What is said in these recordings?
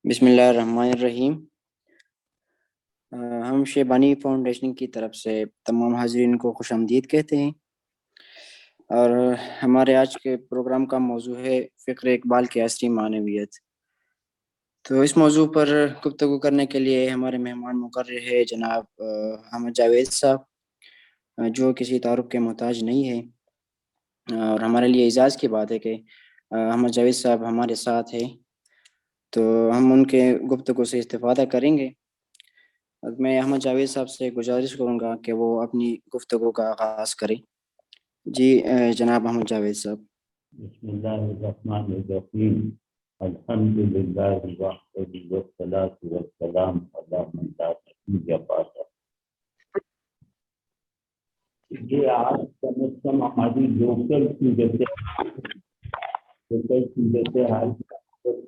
بسم اللہ الرحمن الرحیم۔ ہم شیبانی فاؤنڈیشن کی طرف سے تمام حاضرین کو خوش آمدید کہتے ہیں، اور ہمارے آج کے پروگرام کا موضوع ہے فکر اقبال کی عصری معنویت۔ تو اس موضوع پر گفتگو کرنے کے لیے ہمارے مہمان مقرر ہے جناب احمد جاوید صاحب، جو کسی تعارف کے محتاج نہیں ہے، اور ہمارے لیے اعزاز کی بات ہے کہ احمد جاوید صاحب ہمارے ساتھ ہیں، تو ہم ان کے گفتگو سے استفادہ کریں گے۔ میں احمد جاوید صاحب سے گزارش کروں گا کہ وہ اپنی گفتگو کا آغاز کریں۔ جی جناب احمد جاوید صاحب۔ بسم اللہ الرحمن الرحیم، الحمد للہ والصلاۃ والسلام علی من لا نبی بعدہ۔ یہ آج کم از کم ہماری لوکل صورتحال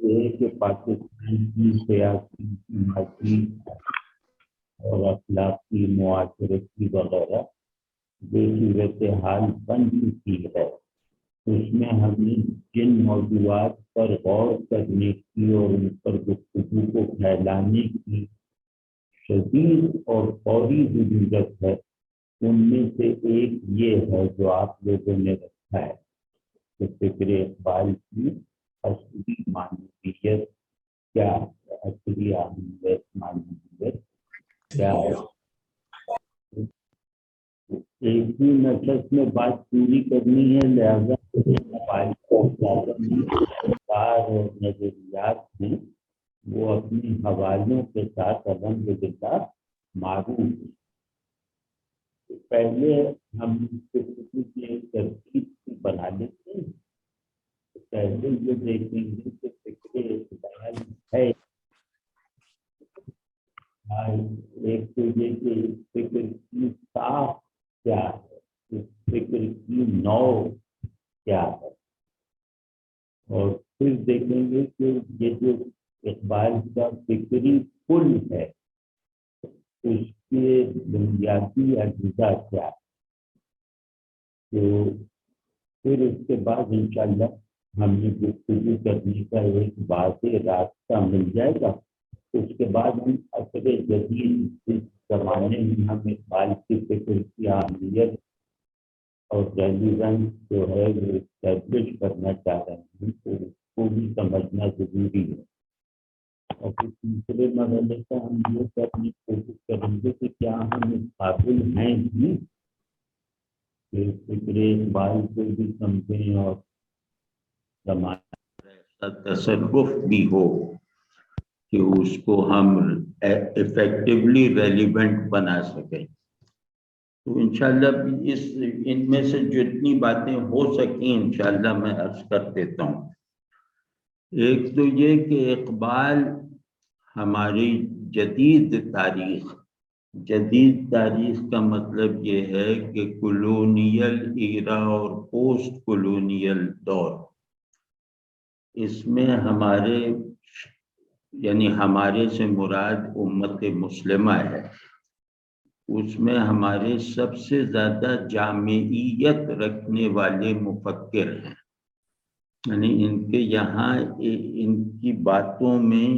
یہ ہے کہ پاکستان کی سیاسی، سماجی اور اخلاقی، معاشرتی وغیرہ جو صورتحال بن چکی ہے، اس میں ہمیں جن موضوعات پر غور کرنے کی اور ان پر گفتگو کو پھیلانے کی شدید اور فوری ضرورت ہے، ان میں سے ایک یہ ہے جو آپ لوگوں نے رکھا ہے کہ فکر اقبال کی عصری معنویت کیا ہے، عصری اہمیت، معنویت کیا ہے۔ ایک ہی نشست میں بات پوری کرنی ہے، لہذا اور نظریات ہیں وہ اپنے حوالوں کے ساتھ الحمدللہ معروف ہیں۔ پہلے ہم گفتگو کی ایک ترتیب بنا لیتے ہیں۔ پہلے یہ دیکھیں گے کہ فکر اقبال ہے، ایک تو یہ کہ فکر کی ساخت کیا ہے، فکر کی نو کیا ہے، اور پھر دیکھیں گے کہ یہ جو اقبال کا فکری پل ہے اس کے بنیادی اجزاء کیا ہے۔ تو پھر اس کے بعد انشاءاللہ ہمیں گفتگو کرنے کا ایک واضح راستہ مل جائے گا۔ اس کے بعد ہم عصر جدید اس زمانے میں ہم اقبال کی فکر کی اہمیت اور ریلیونس جو ہے وہ اسٹیبلش کرنا چاہ رہے ہیں، تو اس کو بھی سمجھنا ضروری ہے۔ اور پھر تیسرے مرحلے کا ہم یہ کرنے کی کوشش کریں گے کہ کیا ہم اس قابل ہیں بھی کہ فکر اقبال کو بھی سمجھیں اور زمانہ تصرف بھی ہو کہ اس کو ہم افیکٹولی ریلیونٹ بنا سکیں۔ تو انشاءاللہ ان میں سے جتنی باتیں ہو سکیں انشاءاللہ میں عرض کر دیتا ہوں۔ ایک تو یہ کہ اقبال ہماری جدید تاریخ کا مطلب یہ ہے کہ کولونیل ایرا اور پوسٹ کولونیل دور، اس میں ہمارے سے مراد امت مسلمہ ہے، اس میں ہمارے سب سے زیادہ جامعیت رکھنے والے مفکر ہیں، یعنی ان کے یہاں ان کی باتوں میں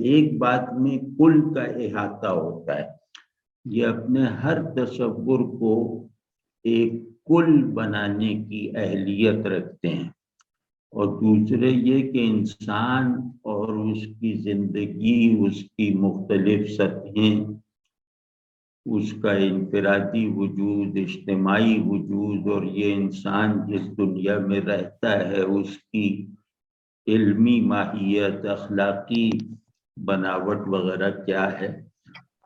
ایک بات میں کل کا احاطہ ہوتا ہے۔ یہ اپنے ہر تصور کو ایک کل بنانے کی اہلیت رکھتے ہیں، اور دوسرے یہ کہ انسان اور اس کی زندگی، اس کی مختلف سطحیں، اس کا انفرادی وجود، اجتماعی وجود، اور یہ انسان جس دنیا میں رہتا ہے اس کی علمی ماہیت، اخلاقی بناوٹ وغیرہ کیا ہے،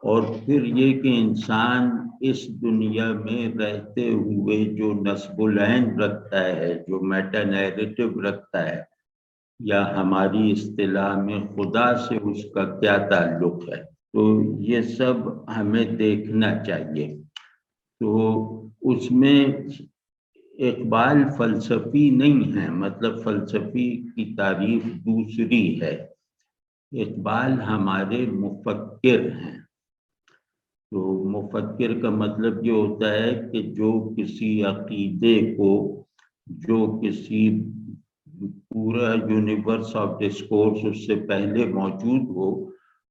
اور پھر یہ کہ انسان اس دنیا میں رہتے ہوئے جو نسب العین رکھتا ہے، جو میٹا نیریٹو رکھتا ہے، یا ہماری اصطلاح میں خدا سے اس کا کیا تعلق ہے، تو یہ سب ہمیں دیکھنا چاہیے۔ تو اس میں اقبال فلسفی نہیں ہے، مطلب فلسفی کی تعریف دوسری ہے، اقبال ہمارے مفکر ہیں۔ تو مفکر کا مطلب یہ ہوتا ہے کہ جو کسی عقیدے کو، جو کسی پورا یونیورس آف ڈسکورس اس سے پہلے موجود ہو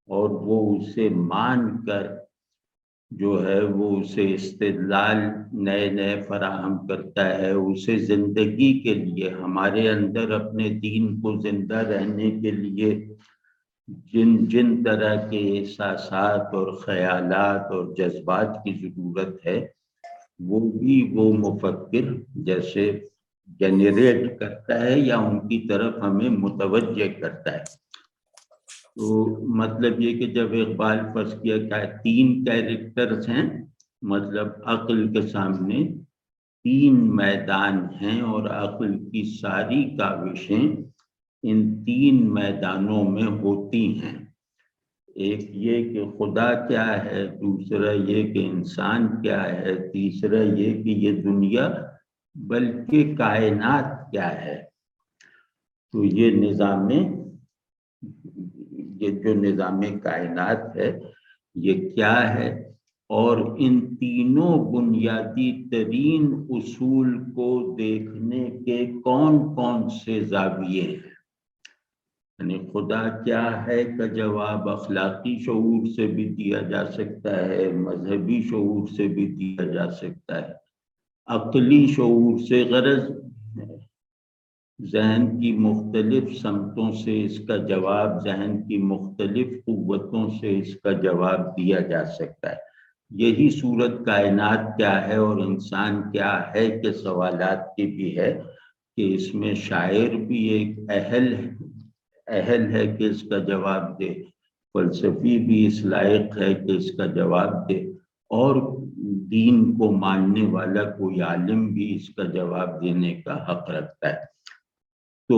اور وہ اسے مان کر جو ہے وہ اسے استدلال نئے نئے فراہم کرتا ہے، اسے زندگی کے لیے ہمارے اندر اپنے دین کو زندہ رہنے کے لیے جن طرح کے احساسات اور خیالات اور جذبات کی ضرورت ہے وہ بھی وہ مفکر جیسے جنریٹ کرتا ہے یا ان کی طرف ہمیں متوجہ کرتا ہے۔ تو مطلب یہ کہ جب اقبال فرض کیا کہ 3 کیریکٹرز ہیں، مطلب عقل کے سامنے 3 میدان ہیں اور عقل کی ساری کاوشیں ان 3 میدانوں میں ہوتی ہیں۔ ایک یہ کہ خدا کیا ہے، دوسرا یہ کہ انسان کیا ہے، تیسرا یہ کہ یہ دنیا بلکہ کائنات کیا ہے۔ تو یہ جو نظام کائنات ہے یہ کیا ہے، اور ان تینوں بنیادی ترین اصول کو دیکھنے کے کون کون سے زاویے ہیں۔ یعنی خدا کیا ہے کا جواب اخلاقی شعور سے بھی دیا جا سکتا ہے، مذہبی شعور سے بھی دیا جا سکتا ہے، عقلی شعور سے، غرض ذہن کی مختلف سمتوں سے اس کا جواب، ذہن کی مختلف قوتوں سے اس کا جواب دیا جا سکتا ہے۔ یہی صورت کائنات کیا ہے اور انسان کیا ہے کے سوالات کی بھی ہے کہ اس میں شاعر بھی ایک اہل ہے کہ اس کا جواب دے، فلسفی بھی اس لائق ہے کہ اس کا جواب دے، اور دین کو ماننے والا کوئی عالم بھی اس کا جواب دینے کا حق رکھتا ہے۔ تو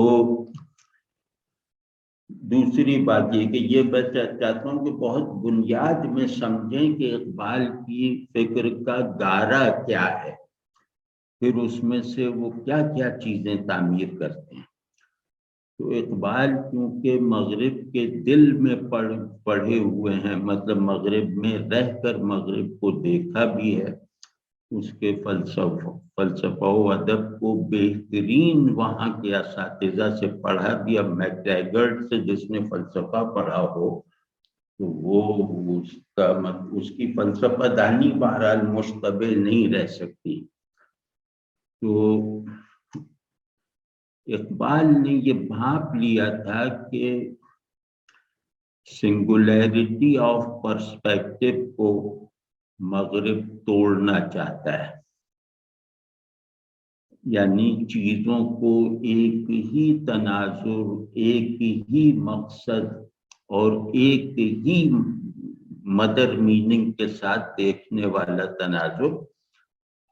دوسری بات یہ کہ یہ میں چاہتا ہوں کہ بہت بنیاد میں سمجھیں کہ اقبال کی فکر کا گارا کیا ہے، پھر اس میں سے وہ کیا کیا چیزیں تعمیر کرتے ہیں۔ تو اقبال کیونکہ مغرب کے دل میں پڑھے ہوئے ہیں، مطلب مغرب میں رہ کر مغرب کو دیکھا بھی ہے، اس کے فلسفہ و ادب کو بہترین وہاں کے اساتذہ سے پڑھا بھی۔ اب میکٹیگرٹ سے جس نے فلسفہ پڑھا ہو تو وہ اس کی فلسفہ دانی بہرحال مشتبہ نہیں رہ سکتی۔ تو اقبال نے یہ بھانپ لیا تھا کہ سنگولیرٹی آف پرسپیکٹو کو مغرب توڑنا چاہتا ہے، یعنی چیزوں کو ایک ہی تناظر، ایک ہی مقصد اور ایک ہی مدر میننگ کے ساتھ دیکھنے والا تناظر،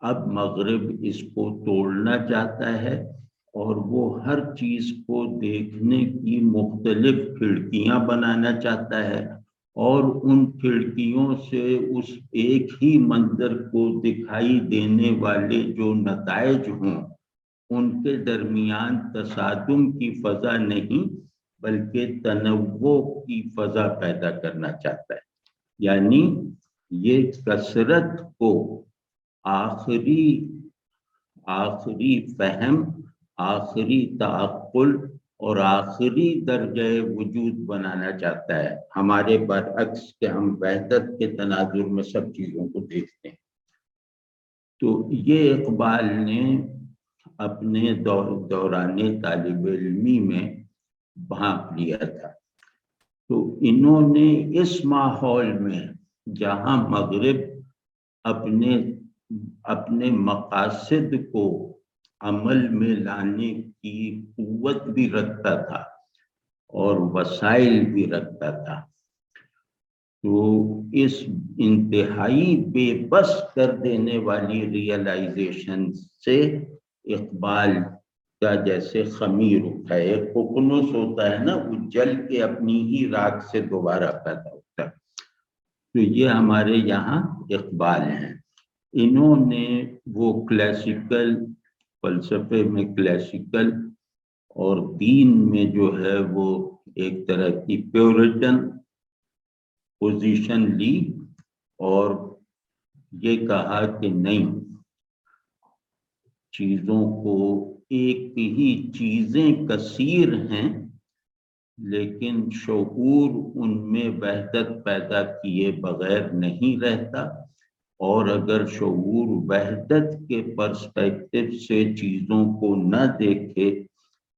اب مغرب اس کو توڑنا چاہتا ہے اور وہ ہر چیز کو دیکھنے کی مختلف کھڑکیاں بنانا چاہتا ہے، اور ان کھڑکیوں سے اس ایک ہی منظر کو دکھائی دینے والے جو نتائج ہوں ان کے درمیان تصادم کی فضا نہیں بلکہ تنوع کی فضا پیدا کرنا چاہتا ہے۔ یعنی یہ کثرت کو آخری فہم، آخری تعقل اور آخری درجہ وجود بنانا چاہتا ہے، ہمارے برعکس کہ ہم وحدت کے تناظر میں سب چیزوں کو دیکھتے ہیں۔ تو یہ اقبال نے اپنے دوران طالب علمی میں بھانپ لیا تھا۔ تو انہوں نے اس ماحول میں جہاں مغرب اپنے مقاصد کو عمل میں لانے کی قوت بھی رکھتا تھا اور وسائل بھی رکھتا تھا، تو اس انتہائی بے بس کر دینے والی ریئلائزیشن سے اقبال کا جیسے خمیر اٹھا ہے، ایک کوکنوس ہوتا ہے نا، وہ جل کے اپنی ہی راکھ سے دوبارہ پیدا ہوتا ہے۔ تو یہ ہمارے یہاں اقبال ہیں، انہوں نے وہ کلاسیکل فلسفے میں کلاسیکل اور دین میں جو ہے وہ ایک طرح کی پیورٹن پوزیشن لی اور یہ کہا کہ نہیں، چیزوں کو ایک ہی چیزیں کثیر ہیں، لیکن شعور ان میں وحدت پیدا کیے بغیر نہیں رہتا، اور اگر شعور وحدت کے پرسپیکٹو سے چیزوں کو نہ دیکھے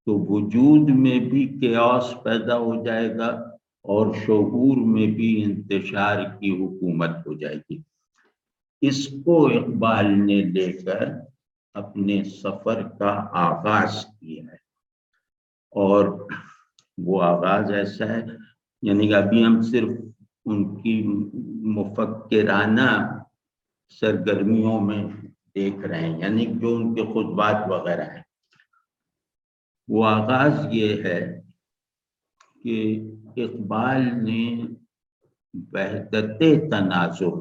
تو وجود میں بھی کیاس پیدا ہو جائے گا اور شعور میں بھی انتشار کی حکومت ہو جائے گی۔ اس کو اقبال نے لے کر اپنے سفر کا آغاز کیا ہے، اور وہ آغاز ایسا ہے، یعنی کہ ابھی ہم صرف ان کی مفکرانہ سرگرمیوں میں دیکھ رہے ہیں، یعنی جو ان کے خطبات وغیرہ ہیں۔ وہ آغاز یہ ہے کہ اقبال نے وحدت تناظر،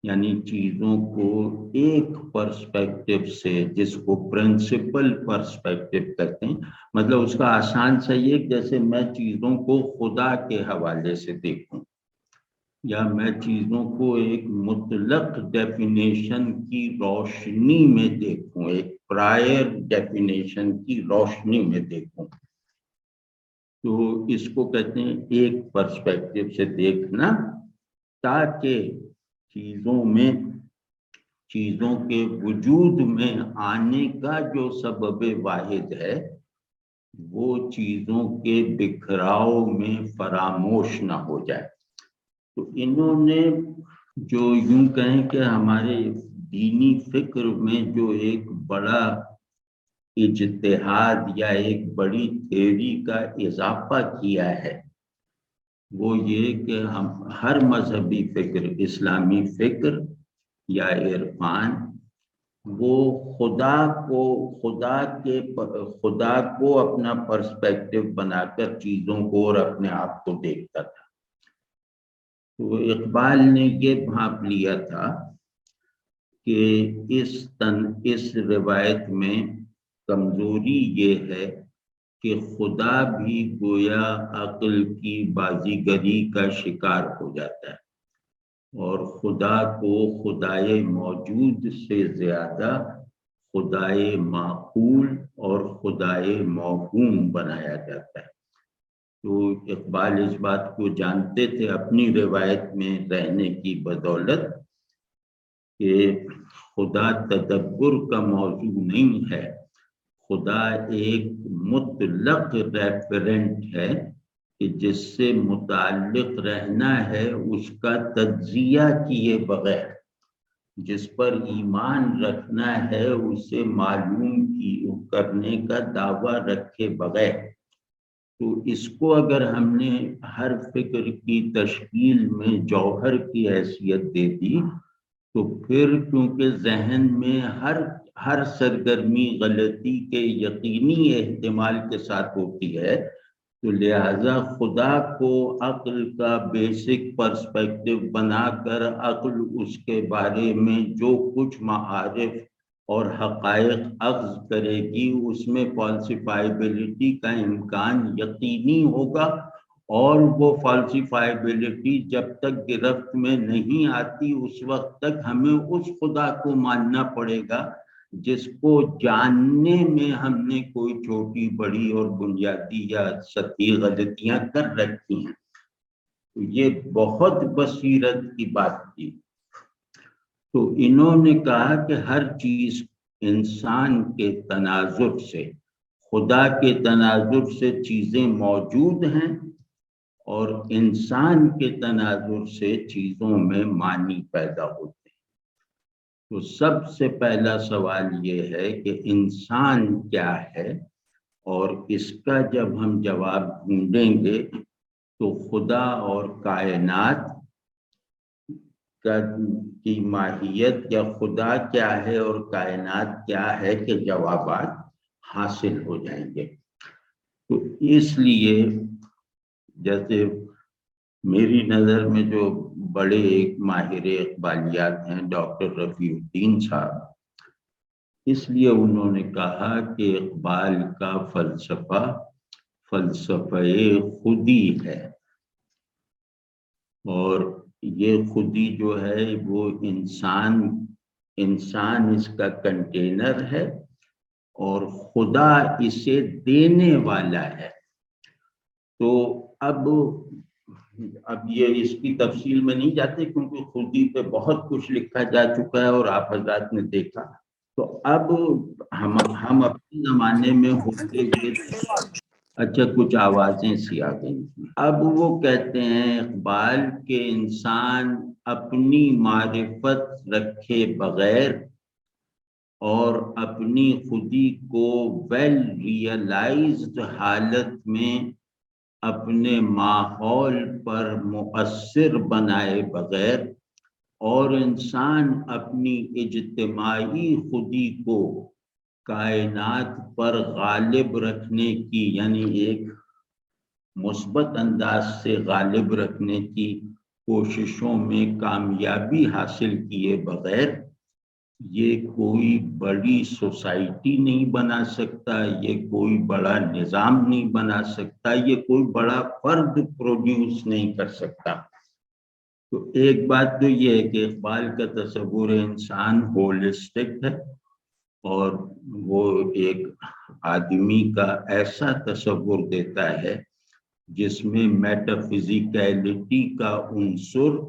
یعنی چیزوں کو ایک پرسپیکٹو سے، جس کو پرنسپل پرسپیکٹو کہتے ہیں، مطلب اس کا آسان سا یہ جیسے میں چیزوں کو خدا کے حوالے سے دیکھوں، یا میں چیزوں کو ایک مطلق ڈیفینیشن کی روشنی میں دیکھوں، ایک پرائر ڈیفینیشن کی روشنی میں دیکھوں، تو اس کو کہتے ہیں ایک پرسپیکٹو سے دیکھنا، تاکہ چیزوں کے وجود میں آنے کا جو سبب واحد ہے وہ چیزوں کے بکھراؤ میں فراموش نہ ہو جائے۔ تو انہوں نے جو یوں کہیں کہ ہمارے دینی فکر میں جو ایک بڑا اجتہاد یا ایک بڑی تھیوری کا اضافہ کیا ہے، وہ یہ کہ ہم ہر مذہبی فکر، اسلامی فکر یا عرفان، وہ خدا کو اپنا پرسپیکٹو بنا کر چیزوں کو اور اپنے آپ کو دیکھتا تھا۔ تو اقبال نے یہ بھانپ لیا تھا کہ اس روایت میں کمزوری یہ ہے کہ خدا بھی گویا عقل کی بازیگری کا شکار ہو جاتا ہے، اور خدا کو خدائے موجود سے زیادہ خدائے معقول اور خدائے موہوم بنایا جاتا ہے۔ تو اقبال اس بات کو جانتے تھے اپنی روایت میں رہنے کی بدولت کہ خدا تدبر کا موضوع نہیں ہے، خدا ایک مطلق ریفرنٹ ہے کہ جس سے متعلق رہنا ہے اس کا تجزیہ کیے بغیر، جس پر ایمان رکھنا ہے اسے معلوم کرنے کا دعویٰ رکھے بغیر۔ تو اس کو اگر ہم نے ہر فکر کی تشکیل میں جوہر کی حیثیت دے دی تو پھر کیونکہ ذہن میں ہر سرگرمی غلطی کے یقینی احتمال کے ساتھ ہوتی ہے، تو لہذا خدا کو عقل کا بیسک پرسپیکٹو بنا کر عقل اس کے بارے میں جو کچھ معارف اور حقائق اخذ کرے گی اس میں فالسیفائبلٹی کا امکان یقینی ہوگا، اور وہ فالسیفائبلٹی جب تک گرفت میں نہیں آتی اس وقت تک ہمیں اس خدا کو ماننا پڑے گا جس کو جاننے میں ہم نے کوئی چھوٹی بڑی اور بنیادی یا سطحی غلطیاں کر رکھی ہیں۔ تو یہ بہت بصیرت کی بات تھی۔ تو انہوں نے کہا کہ ہر چیز انسان کے تناظر سے، خدا کے تناظر سے چیزیں موجود ہیں، اور انسان کے تناظر سے چیزوں میں معنی پیدا ہوتے ہیں۔ تو سب سے پہلا سوال یہ ہے کہ انسان کیا ہے، اور اس کا جب ہم جواب ڈھونڈیں گے تو خدا اور کائنات کی ماہیت یا خدا کیا ہے اور کائنات کیا ہے کے جوابات حاصل ہو جائیں گے۔ تو اس لیے جیسے میری نظر میں جو بڑے ایک ماہر اقبالیات ہیں ڈاکٹر رفیع الدین صاحب، اس لیے انہوں نے کہا کہ اقبال کا فلسفہ خودی ہے، اور یہ خودی جو ہے وہ انسان اس کا کنٹینر ہے، اور خدا اسے دینے والا ہے۔ تو اب یہ اس کی تفصیل میں نہیں جاتے کیونکہ خودی پہ بہت کچھ لکھا جا چکا ہے اور آپ حضرات نے دیکھا۔ تو اب ہم اپنے زمانے میں ہوتے ہوئے، اچھا کچھ آوازیں سی آ گئی۔ اب وہ کہتے ہیں اقبال کہ انسان اپنی معرفت رکھے بغیر اور اپنی خودی کو ویل ریئلائزڈ حالت میں اپنے ماحول پر مؤثر بنائے بغیر اور انسان اپنی اجتماعی خودی کو کائنات پر غالب رکھنے کی، یعنی ایک مثبت انداز سے غالب رکھنے کی کوششوں میں کامیابی حاصل کیے بغیر یہ کوئی بڑی سوسائٹی نہیں بنا سکتا، یہ کوئی بڑا نظام نہیں بنا سکتا، یہ کوئی بڑا فرد پروڈیوس نہیں کر سکتا۔ تو ایک بات تو یہ ہے کہ اقبال کا تصور انسان ہولسٹک ہے، اور وہ ایک آدمی کا ایسا تصور دیتا ہے جس میں میٹا فزیکیلٹی کا عنصر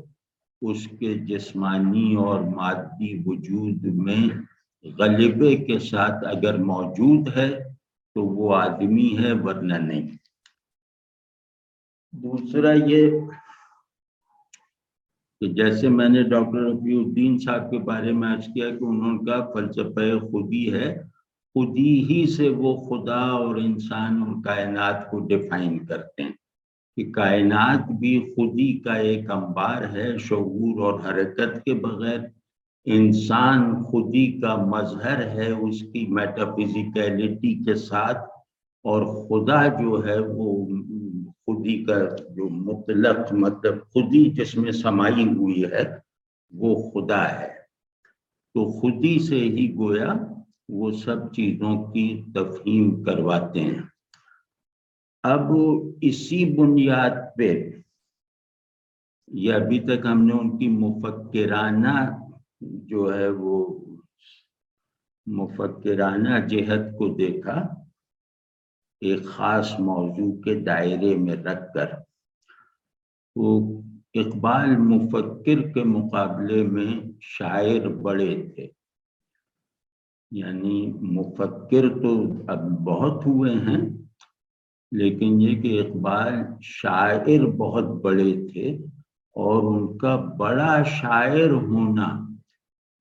اس کے جسمانی اور مادی وجود میں غلبے کے ساتھ اگر موجود ہے تو وہ آدمی ہے، ورنہ نہیں۔ دوسرا یہ کہ جیسے میں نے ڈاکٹر رفیع الدین صاحب کے بارے میں عرض کیا کہ انہوں کا فلسفہ خودی ہے، خودی ہی سے وہ خدا اور انسان اور کائنات کو ڈیفائن کرتے ہیں کہ کائنات بھی خودی کا ایک انبار ہے، شعور اور حرکت کے بغیر انسان خودی کا مظہر ہے اس کی میٹا فزیکیلٹی کے ساتھ، اور خدا جو ہے وہ خودی کا جو مطلق مطلب خودی جس میں سمائی ہوئی ہے وہ خدا ہے۔ تو خودی سے ہی گویا وہ سب چیزوں کی تفہیم کرواتے ہیں۔ اب اسی بنیاد پہ یہ ابھی تک ہم نے ان کی مفکرانہ جو ہے وہ مفکرانہ جہت کو دیکھا ایک خاص موضوع کے دائرے میں رکھ کر۔ وہ اقبال مفکر کے مقابلے میں شاعر بڑے تھے، یعنی مفکر تو اب بہت ہوئے ہیں لیکن یہ کہ اقبال شاعر بہت بڑے تھے، اور ان کا بڑا شاعر ہونا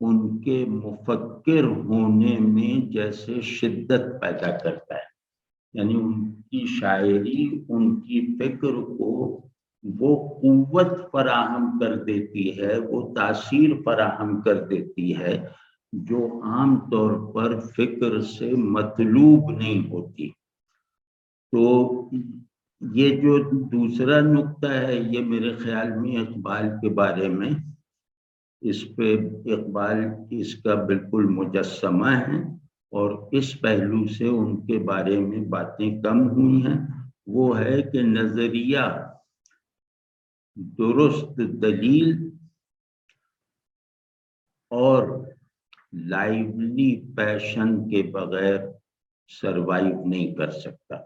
ان کے مفکر ہونے میں جیسے شدت پیدا کرتا ہے، یعنی ان کی شاعری ان کی فکر کو وہ قوت فراہم کر دیتی ہے، وہ تاثیر فراہم کر دیتی ہے جو عام طور پر فکر سے مطلوب نہیں ہوتی۔ تو یہ جو دوسرا نقطہ ہے یہ میرے خیال میں اقبال کے بارے میں، اس پہ اقبال اس کا بالکل مجسمہ ہے، اور اس پہلو سے ان کے بارے میں باتیں کم ہوئی ہیں، وہ ہے کہ نظریہ درست دلیل اور لائیولی پیشن کے بغیر سروائیو نہیں کر سکتا،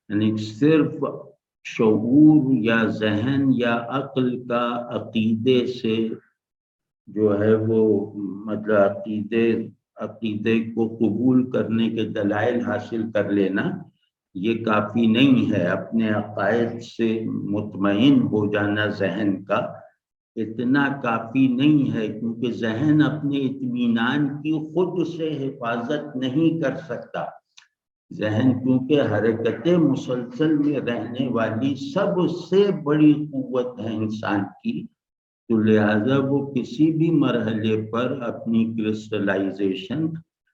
یعنی صرف شعور یا ذہن یا عقل کا عقیدے سے جو ہے وہ مطلب عقیدے کو قبول کرنے کے دلائل حاصل کر لینا یہ کافی نہیں ہے۔ اپنے عقائد سے مطمئن ہو جانا ذہن کا اتنا کافی نہیں ہے، کیونکہ ذہن اپنے اطمینان کی خود سے حفاظت نہیں کر سکتا۔ ذہن کیونکہ حرکت مسلسل میں رہنے والی سب سے بڑی قوت ہے انسان کی، تو لہذا وہ کسی بھی مرحلے پر اپنی کرسٹلائزیشن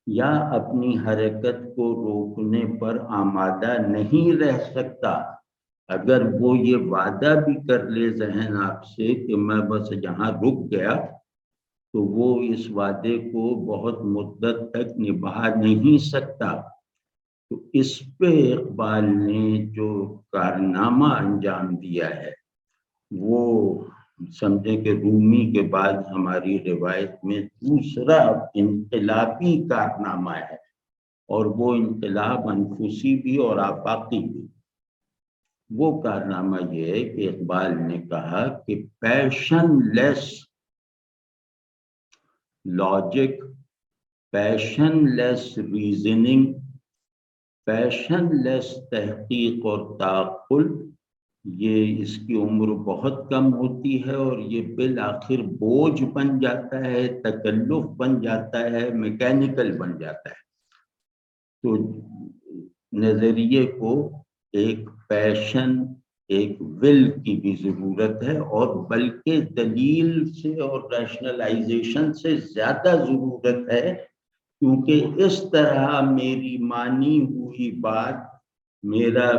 یا اپنی حرکت کو روکنے پر آمادہ نہیں رہ سکتا۔ اگر وہ یہ وعدہ بھی کر لے ذہن آپ سے کہ میں بس جہاں رک گیا، تو وہ اس وعدے کو بہت مدت تک نبھا نہیں سکتا۔ تو اس پہ اقبال نے جو کارنامہ انجام دیا ہے وہ سمجھیں کہ رومی کے بعد ہماری روایت میں دوسرا انقلابی کارنامہ ہے۔ اور وہ انقلاب انفسی بھی اور آفاقی بھی۔ وہ کارنامہ یہ ہے کہ اقبال نے کہا کہ پیشن لیس لاجک، پیشن لیس ریزننگ، پیشن لیس تحقیق اور تعقل، یہ اس کی عمر بہت کم ہوتی ہے اور یہ بالآخر بوجھ بن جاتا ہے، تکلف بن جاتا ہے، میکینیکل بن جاتا ہے۔ تو نظریے کو ایک پیشن، ایک ول کی بھی ضرورت ہے، اور بلکہ دلیل سے اور ریشنلائزیشن سے زیادہ ضرورت ہے، کیونکہ اس طرح میری مانی ہوئی بات، میرا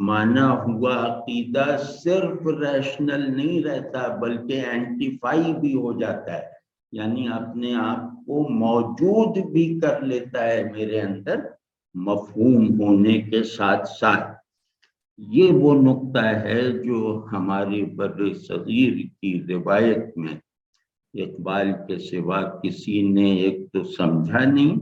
مانا ہوا عقیدہ صرف ریشنل نہیں رہتا بلکہ اینٹیفائی بھی ہو جاتا ہے، یعنی اپنے آپ کو موجود بھی کر لیتا ہے میرے اندر مفہوم ہونے کے ساتھ ساتھ۔ یہ وہ نقطہ ہے جو ہمارے بر صغیر کی روایت میں اقبال کے سوا کسی نے ایک تو سمجھا نہیں،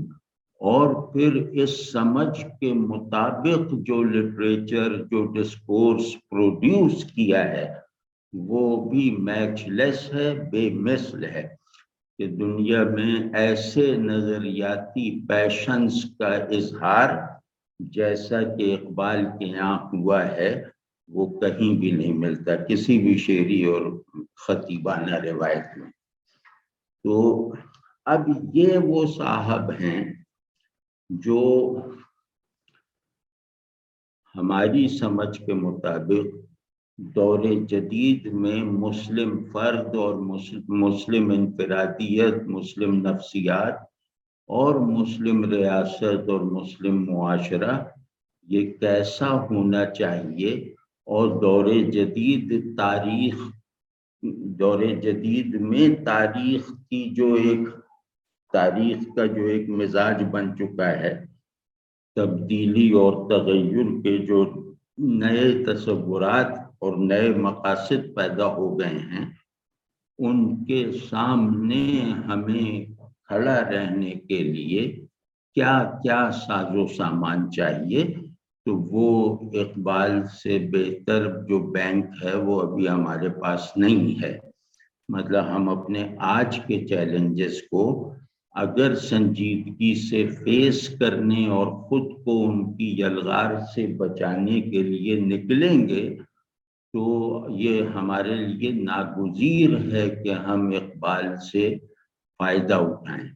اور پھر اس سمجھ کے مطابق جو لٹریچر، جو ڈسکورس پروڈیوس کیا ہے وہ بھی میچ لیس ہے، بے مثل ہے، کہ دنیا میں ایسے نظریاتی پیشنز کا اظہار جیسا کہ اقبال کے یہاں ہوا ہے وہ کہیں بھی نہیں ملتا کسی بھی شعری اور خطیبانہ روایت میں۔ تو اب یہ وہ صاحب ہیں جو ہماری سمجھ کے مطابق دور جدید میں مسلم فرد اور مسلم انفرادیت، مسلم نفسیات اور مسلم ریاست اور مسلم معاشرہ یہ کیسا ہونا چاہیے، اور دور جدید میں تاریخ کی تاریخ کا جو ایک مزاج بن چکا ہے، تبدیلی اور تغیر کے جو نئے تصورات اور نئے مقاصد پیدا ہو گئے ہیں، ان کے سامنے ہمیں کھڑا رہنے کے لیے کیا کیا ساز و سامان چاہیے، تو وہ اقبال سے بہتر جو بینک ہے وہ ابھی ہمارے پاس نہیں ہے۔ مطلب ہم اپنے آج کے چیلنجز کو اگر سنجیدگی سے فیس کرنے اور خود کو ان کی یلغار سے بچانے کے لیے نکلیں گے تو یہ ہمارے لیے ناگزیر ہے کہ ہم اقبال سے فائدہ اٹھائیں۔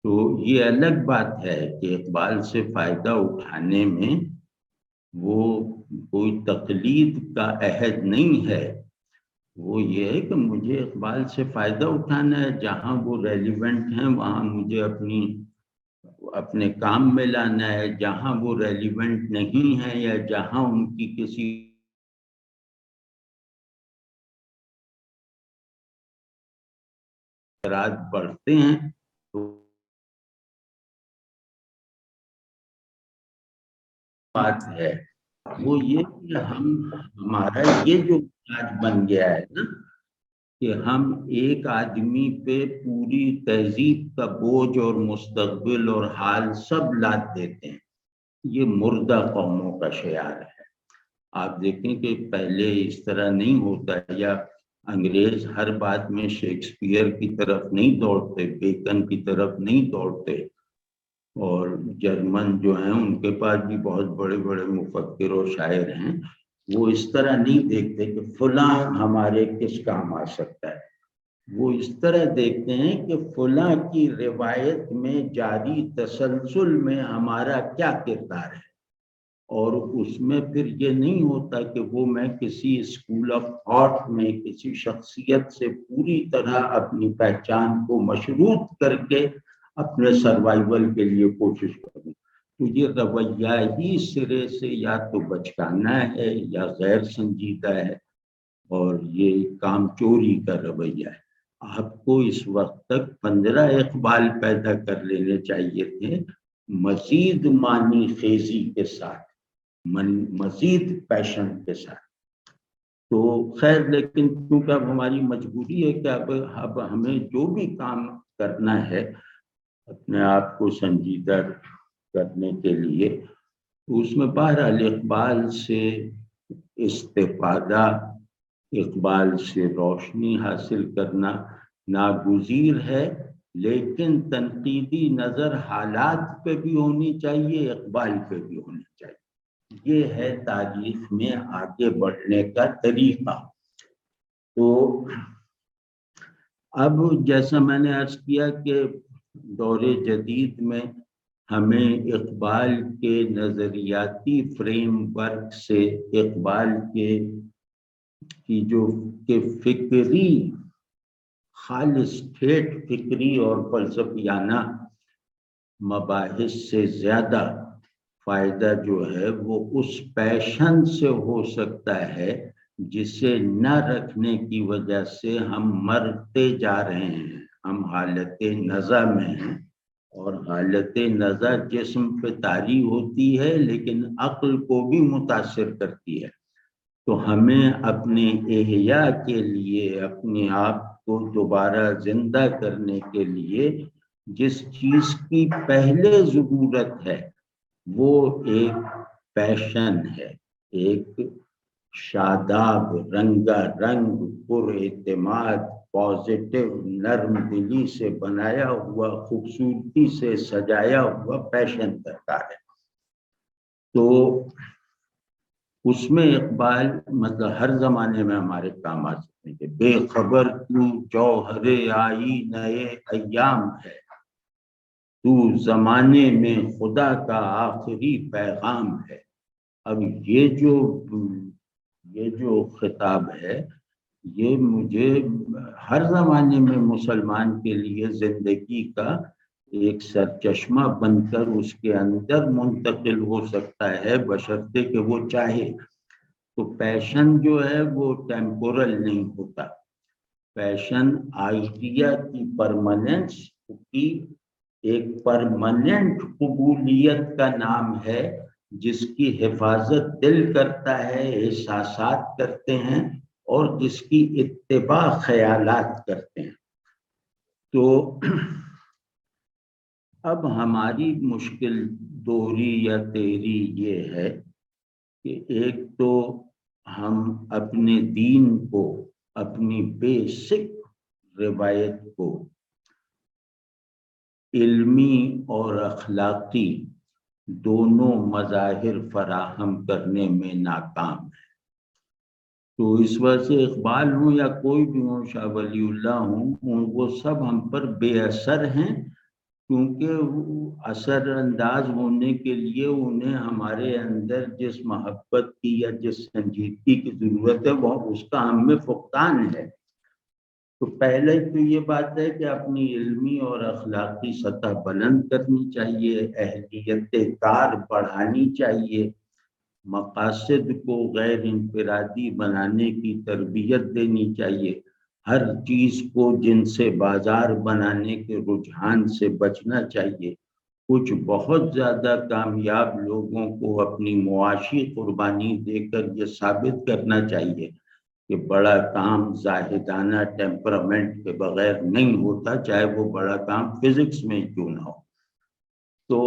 تو یہ الگ بات ہے کہ اقبال سے فائدہ اٹھانے میں وہ کوئی تقلید کا عہد نہیں ہے، وہ یہ ہے کہ مجھے اقبال سے فائدہ اٹھانا ہے، جہاں وہ ریلیونٹ ہیں وہاں مجھے اپنے کام میں لانا ہے، جہاں وہ ریلیونٹ نہیں ہے یا جہاں ان کی کسی اثرات بڑھتے ہیں تو بات ہے وہ یہ کہ ہمارا یہ جو آج بن گیا ہے نا کہ ہم ایک آدمی پہ پوری تہذیب کا بوجھ اور مستقبل اور حال سب لاد دیتے ہیں، یہ مردہ قوموں کا شعار ہے۔ آپ دیکھیں کہ پہلے اس طرح نہیں ہوتا، یا انگریز ہر بات میں شیکسپیئر کی طرف نہیں دوڑتے، بیکن کی طرف نہیں دوڑتے، اور جرمن جو ہیں ان کے پاس بھی بہت بڑے بڑے مفکر اور شاعر ہیں، وہ اس طرح نہیں دیکھتے کہ فلاں ہمارے کس کام آ سکتا ہے، وہ اس طرح دیکھتے ہیں کہ فلاں کی روایت میں جاری تسلسل میں ہمارا کیا کردار ہے، اور اس میں پھر یہ نہیں ہوتا کہ وہ میں کسی اسکول آف تھاٹ میں کسی شخصیت سے پوری طرح اپنی پہچان کو مشروط کر کے اپنے سروائیول کے لیے کوشش کروں، تو یہ رویہ ہی سرے سے یا تو بچکانا ہے یا غیر سنجیدہ ہے، اور یہ کام چوری کا رویہ ہے۔ آپ کو اس وقت تک 15 اقبال پیدا کر لینے چاہیے تھے، مزید معنی خیزی کے ساتھ، مزید پیشن کے ساتھ۔ تو خیر، لیکن کیونکہ اب ہماری مجبوری ہے کہ اب ہمیں جو بھی کام کرنا ہے اپنے آپ کو سنجیدہ کرنے کے لیے، اس میں بہرحال اقبال سے استفادہ، اقبال سے روشنی حاصل کرنا ناگزیر ہے، لیکن تنقیدی نظر حالات پہ بھی ہونی چاہیے، اقبال پہ بھی ہونی چاہیے۔ یہ ہے تاریخ میں آگے بڑھنے کا طریقہ۔ تو اب جیسا میں نے عرض کیا کہ دور جدید میں ہمیں اقبال کے نظریاتی فریم ورک سے، اقبال کی جو کہ فکری، خالص ٹھیٹ فکری اور فلسفیانہ مباحث سے زیادہ فائدہ جو ہے وہ اس پیشن سے ہو سکتا ہے جسے نہ رکھنے کی وجہ سے ہم مرتے جا رہے ہیں۔ ہم حالت نزع میں ہیں، اور حالت نزع جسم پہ طاری ہوتی ہے لیکن عقل کو بھی متاثر کرتی ہے۔ تو ہمیں اپنے احیاء کے لیے، اپنے آپ کو دوبارہ زندہ کرنے کے لیے جس چیز کی پہلے ضرورت ہے وہ ایک پیشن ہے، ایک شاداب، رنگا رنگ، پر اعتماد، پازیٹیو، نرم دلی سے بنایا ہوا، خوبصورتی سے سجایا ہوا پیشن درکار ہے۔ تو اس میں اقبال مطلب ہر زمانے میں ہمارے کام آ سکتے ہیں کہ بے خبر تو جوہر آئی نئے ایام ہے، تو زمانے میں خدا کا آخری پیغام ہے۔ اب یہ جو خطاب ہے یہ مجھے ہر زمانے میں مسلمان کے لیے زندگی کا ایک سرچشمہ بن کر اس کے اندر منتقل ہو سکتا ہے، بشرطے کہ وہ چاہے۔ تو پیشن جو ہے وہ ٹیمپورل نہیں ہوتا، پیشن آئیڈیا کی پرماننس کی ایک پرماننٹ قبولیت کا نام ہے، جس کی حفاظت دل کرتا ہے، احساسات کرتے ہیں، اور جس کی اتباع خیالات کرتے ہیں۔ تو اب ہماری مشکل دوہری یا تیری یہ ہے کہ ایک تو ہم اپنے دین کو، اپنی بیسک روایت کو علمی اور اخلاقی دونوں مظاہر فراہم کرنے میں ناکام ہے۔ تو اس وجہ سے اقبال ہوں یا کوئی بھی ہوں، شاہ ولی اللہ ہوں، وہ سب ہم پر بے اثر ہیں، کیونکہ اثر انداز ہونے کے لیے انہیں ہمارے اندر جس محبت کی یا جس سنجیدگی کی ضرورت ہے وہ اس کا ہم میں فقدان ہے۔ تو پہلے تو یہ بات ہے کہ اپنی علمی اور اخلاقی سطح بلند کرنی چاہیے، اہلیت کار بڑھانی چاہیے، مقاصد کو غیر انفرادی بنانے کی تربیت دینی چاہیے، ہر چیز کو جن سے بازار بنانے کے رجحان سے بچنا چاہیے۔ کچھ بہت زیادہ کامیاب لوگوں کو اپنی معاشی قربانی دے کر یہ ثابت کرنا چاہیے کہ بڑا کام زاہدانہ ٹیمپرامنٹ کے بغیر نہیں ہوتا، چاہے وہ بڑا کام فزکس میں کیوں نہ ہو۔ تو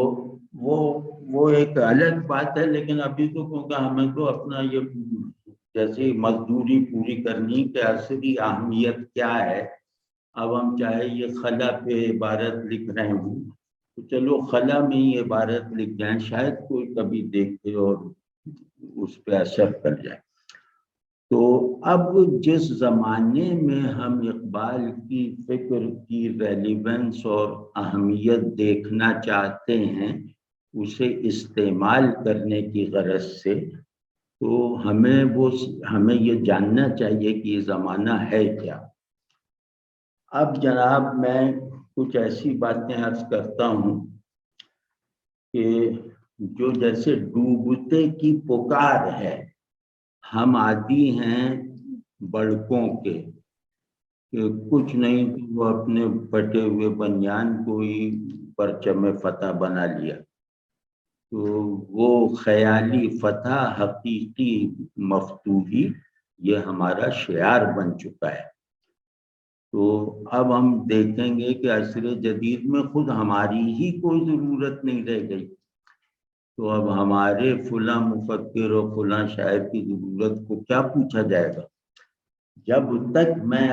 وہ ایک الگ بات ہے، لیکن ابھی تو کیونکہ ہمیں تو اپنا یہ جیسے مزدوری پوری کرنی کہ عصری اہمیت کیا ہے، اب ہم چاہے یہ خلا پہ عبارت لکھ رہے ہوں تو چلو خلا میں ہی عبارت لکھ جائیں، شاید کوئی کبھی دیکھے اور اس پہ اثر کر جائے۔ تو اب جس زمانے میں ہم اقبال کی فکر کی ریلیونس اور اہمیت دیکھنا چاہتے ہیں اسے استعمال کرنے کی غرض سے، تو ہمیں یہ جاننا چاہیے کہ یہ زمانہ ہے کیا۔ اب جناب میں کچھ ایسی باتیں عرض کرتا ہوں کہ جو جیسے ڈوبتے کی پکار ہے، ہم عادی ہیں بڑکوں کے کہ کچھ نہیں تو وہ اپنے پھٹے ہوئے بنیان کو ہی پرچم فتح بنا لیا، تو وہ خیالی فتح حقیقی مفتوحی یہ ہمارا شعار بن چکا ہے۔ تو اب ہم دیکھیں گے کہ عصر جدید میں خود ہماری ہی کوئی ضرورت نہیں رہ گئی، تو اب ہمارے فلاں مفکر اور فلاں شاعر کی ضرورت کو کیا پوچھا جائے گا؟ جب تک میں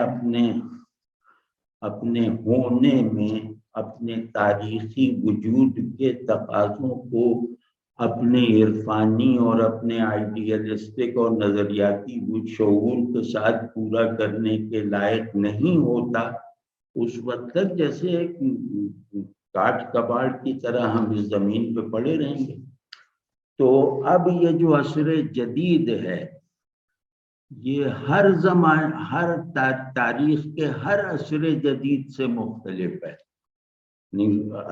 اپنے ہونے میں اپنے تاریخی وجود کے تقاضوں کو اپنے عرفانی اور اپنے آئیڈیلسٹک اور نظریاتی شعور کے ساتھ پورا کرنے کے لائق نہیں ہوتا، اس وقت تک جیسے ایک کاٹ کباڑ کی طرح ہم اس زمین پہ پڑے رہیں گے۔ تو اب یہ جو عصر جدید ہے، یہ ہر زمانے، ہر تاریخ کے ہر عصر جدید سے مختلف ہے۔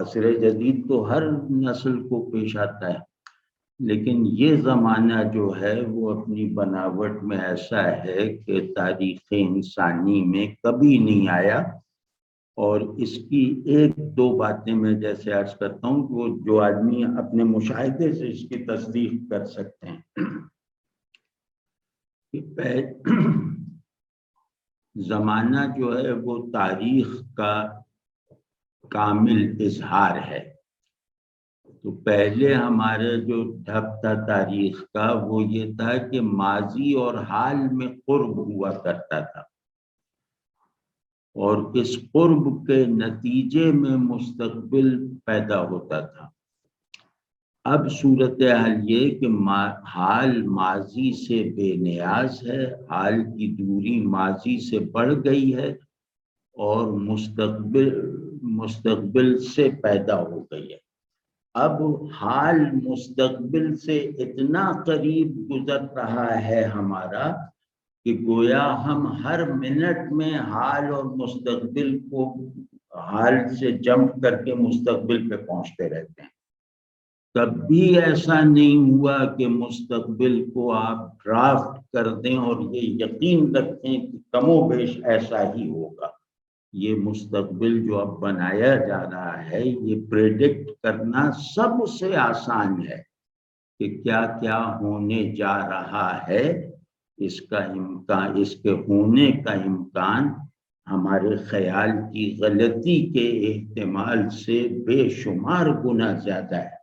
عصر جدید تو ہر نسل کو پیش آتا ہے، لیکن یہ زمانہ جو ہے وہ اپنی بناوٹ میں ایسا ہے کہ تاریخ انسانی میں کبھی نہیں آیا۔ اور اس کی ایک دو باتیں میں جیسے عرض کرتا ہوں کہ وہ جو آدمی اپنے مشاہدے سے اس کی تصدیق کر سکتے ہیں۔ زمانہ جو ہے وہ تاریخ کا کامل اظہار ہے۔ تو پہلے ہمارے جو ڈھب تھا تاریخ کا وہ یہ تھا کہ ماضی اور حال میں قرب ہوا کرتا تھا، اور اس قرب کے نتیجے میں مستقبل پیدا ہوتا تھا۔ اب صورتحال یہ کہ حال ماضی سے بے نیاز ہے، حال کی دوری ماضی سے بڑھ گئی ہے، اور مستقبل سے پیدا ہو گئی ہے۔ اب حال مستقبل سے اتنا قریب گزر رہا ہے ہمارا کہ گویا ہم ہر منٹ میں حال اور مستقبل کو، حال سے جمپ کر کے مستقبل پہ پہنچتے رہتے ہیں۔ کبھی ایسا نہیں ہوا کہ مستقبل کو آپ ڈرافٹ کر دیں اور یہ یقین رکھیں کہ کم و بیش ایسا ہی ہوگا۔ یہ مستقبل جو اب بنایا جا رہا ہے، یہ پریڈکٹ کرنا سب سے آسان ہے کہ کیا کیا ہونے جا رہا ہے۔ اس کا امکان، اس کے ہونے کا امکان ہمارے خیال کی غلطی کے احتمال سے بے شمار گنا زیادہ ہے۔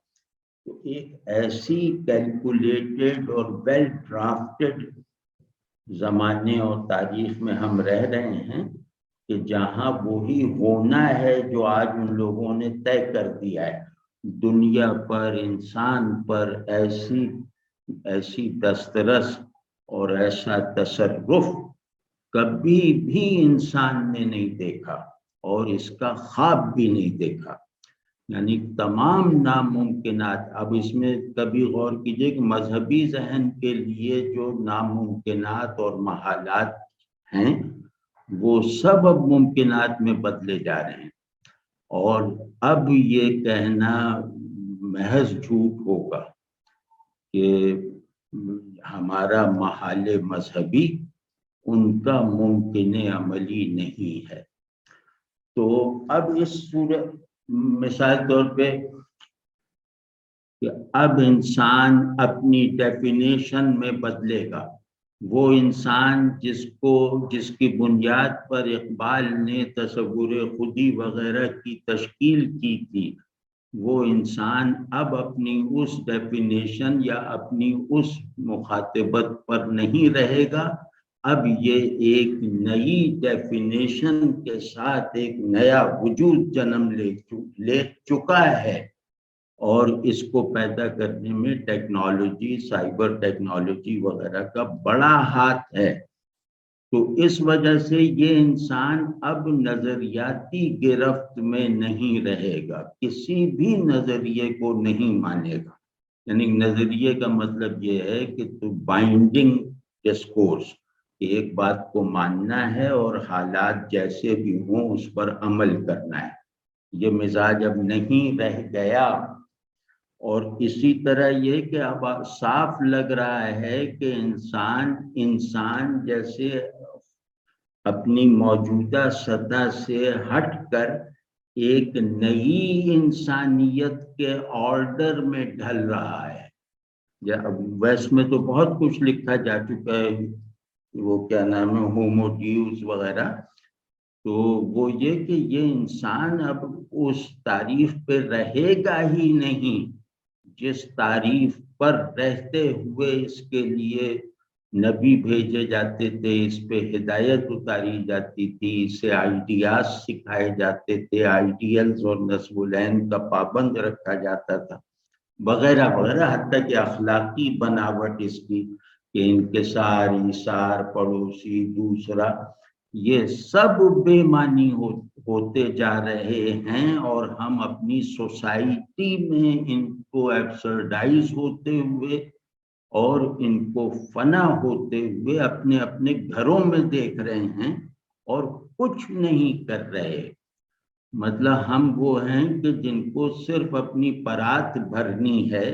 تو ایک ایسی کیلکولیٹڈ اور ویل ڈرافٹڈ زمانے اور تاریخ میں ہم رہ رہے ہیں کہ جہاں وہی ہونا ہے جو آج ان لوگوں نے طے کر دیا ہے۔ دنیا پر، انسان پر ایسی دسترس اور ایسا تصرف کبھی بھی انسان نے نہیں دیکھا، اور اس کا خواب بھی نہیں دیکھا۔ یعنی تمام ناممکنات، اب اس میں کبھی غور کیجئے کہ مذہبی ذہن کے لیے جو ناممکنات اور محالات ہیں وہ سب اب ممکنات میں بدلے جا رہے ہیں، اور اب یہ کہنا محض جھوٹ ہوگا کہ ہمارا محال مذہبی ان کا ممکن عملی نہیں ہے۔ تو اب اس صورت، مثال طور پہ کہ اب انسان اپنی ڈیفینیشن میں بدلے گا۔ وہ انسان جس کی بنیاد پر اقبال نے تصور خودی وغیرہ کی تشکیل کی تھی، وہ انسان اب اپنی اس ڈیفینیشن یا اپنی اس مخاطبت پر نہیں رہے گا۔ اب یہ ایک نئی ڈیفینیشن کے ساتھ ایک نیا وجود جنم لے چکا ہے، اور اس کو پیدا کرنے میں ٹیکنالوجی، سائبر ٹیکنالوجی وغیرہ کا بڑا ہاتھ ہے۔ تو اس وجہ سے یہ انسان اب نظریاتی گرفت میں نہیں رہے گا، کسی بھی نظریے کو نہیں مانے گا۔ یعنی نظریے کا مطلب یہ ہے کہ تو بائنڈنگ ڈسکورس، ایک بات کو ماننا ہے اور حالات جیسے بھی ہوں اس پر عمل کرنا ہے۔ یہ مزاج اب نہیں رہ گیا، اور اسی طرح یہ کہ اب صاف لگ رہا ہے کہ انسان جیسے اپنی موجودہ سطح سے ہٹ کر ایک نئی انسانیت کے آرڈر میں ڈھل رہا ہے۔ ویسٹ میں تو بہت کچھ لکھا جا چکا ہے، وہ کیا نام ہے، ہومو ڈیوس وغیرہ، تو وہ یہ کہ یہ انسان اب اس تعریف پہ رہے گا ہی نہیں جس تعریف پر رہتے ہوئے اس کے لیے نبی بھیجے جاتے تھے، اس پہ ہدایت اتاری جاتی تھی، اسے آئیڈیاز سکھائے جاتے تھے، آئیڈیلز اور نصب العین کا پابند رکھا جاتا تھا وغیرہ وغیرہ، حتیٰ کہ اخلاقی بناوٹ اس کی کہ انکسار، ایثار، پڑوسی، دوسرا، یہ سب بے معنی ہوتے جا رہے ہیں، اور ہم اپنی سوسائٹی میں ان کو ایبسرڈائز ہوتے ہوئے اور ان کو فنا ہوتے ہوئے اپنے اپنے گھروں میں دیکھ رہے ہیں اور کچھ نہیں کر رہے۔ مطلب ہم وہ ہیں کہ جن کو صرف اپنی پرات بھرنی ہے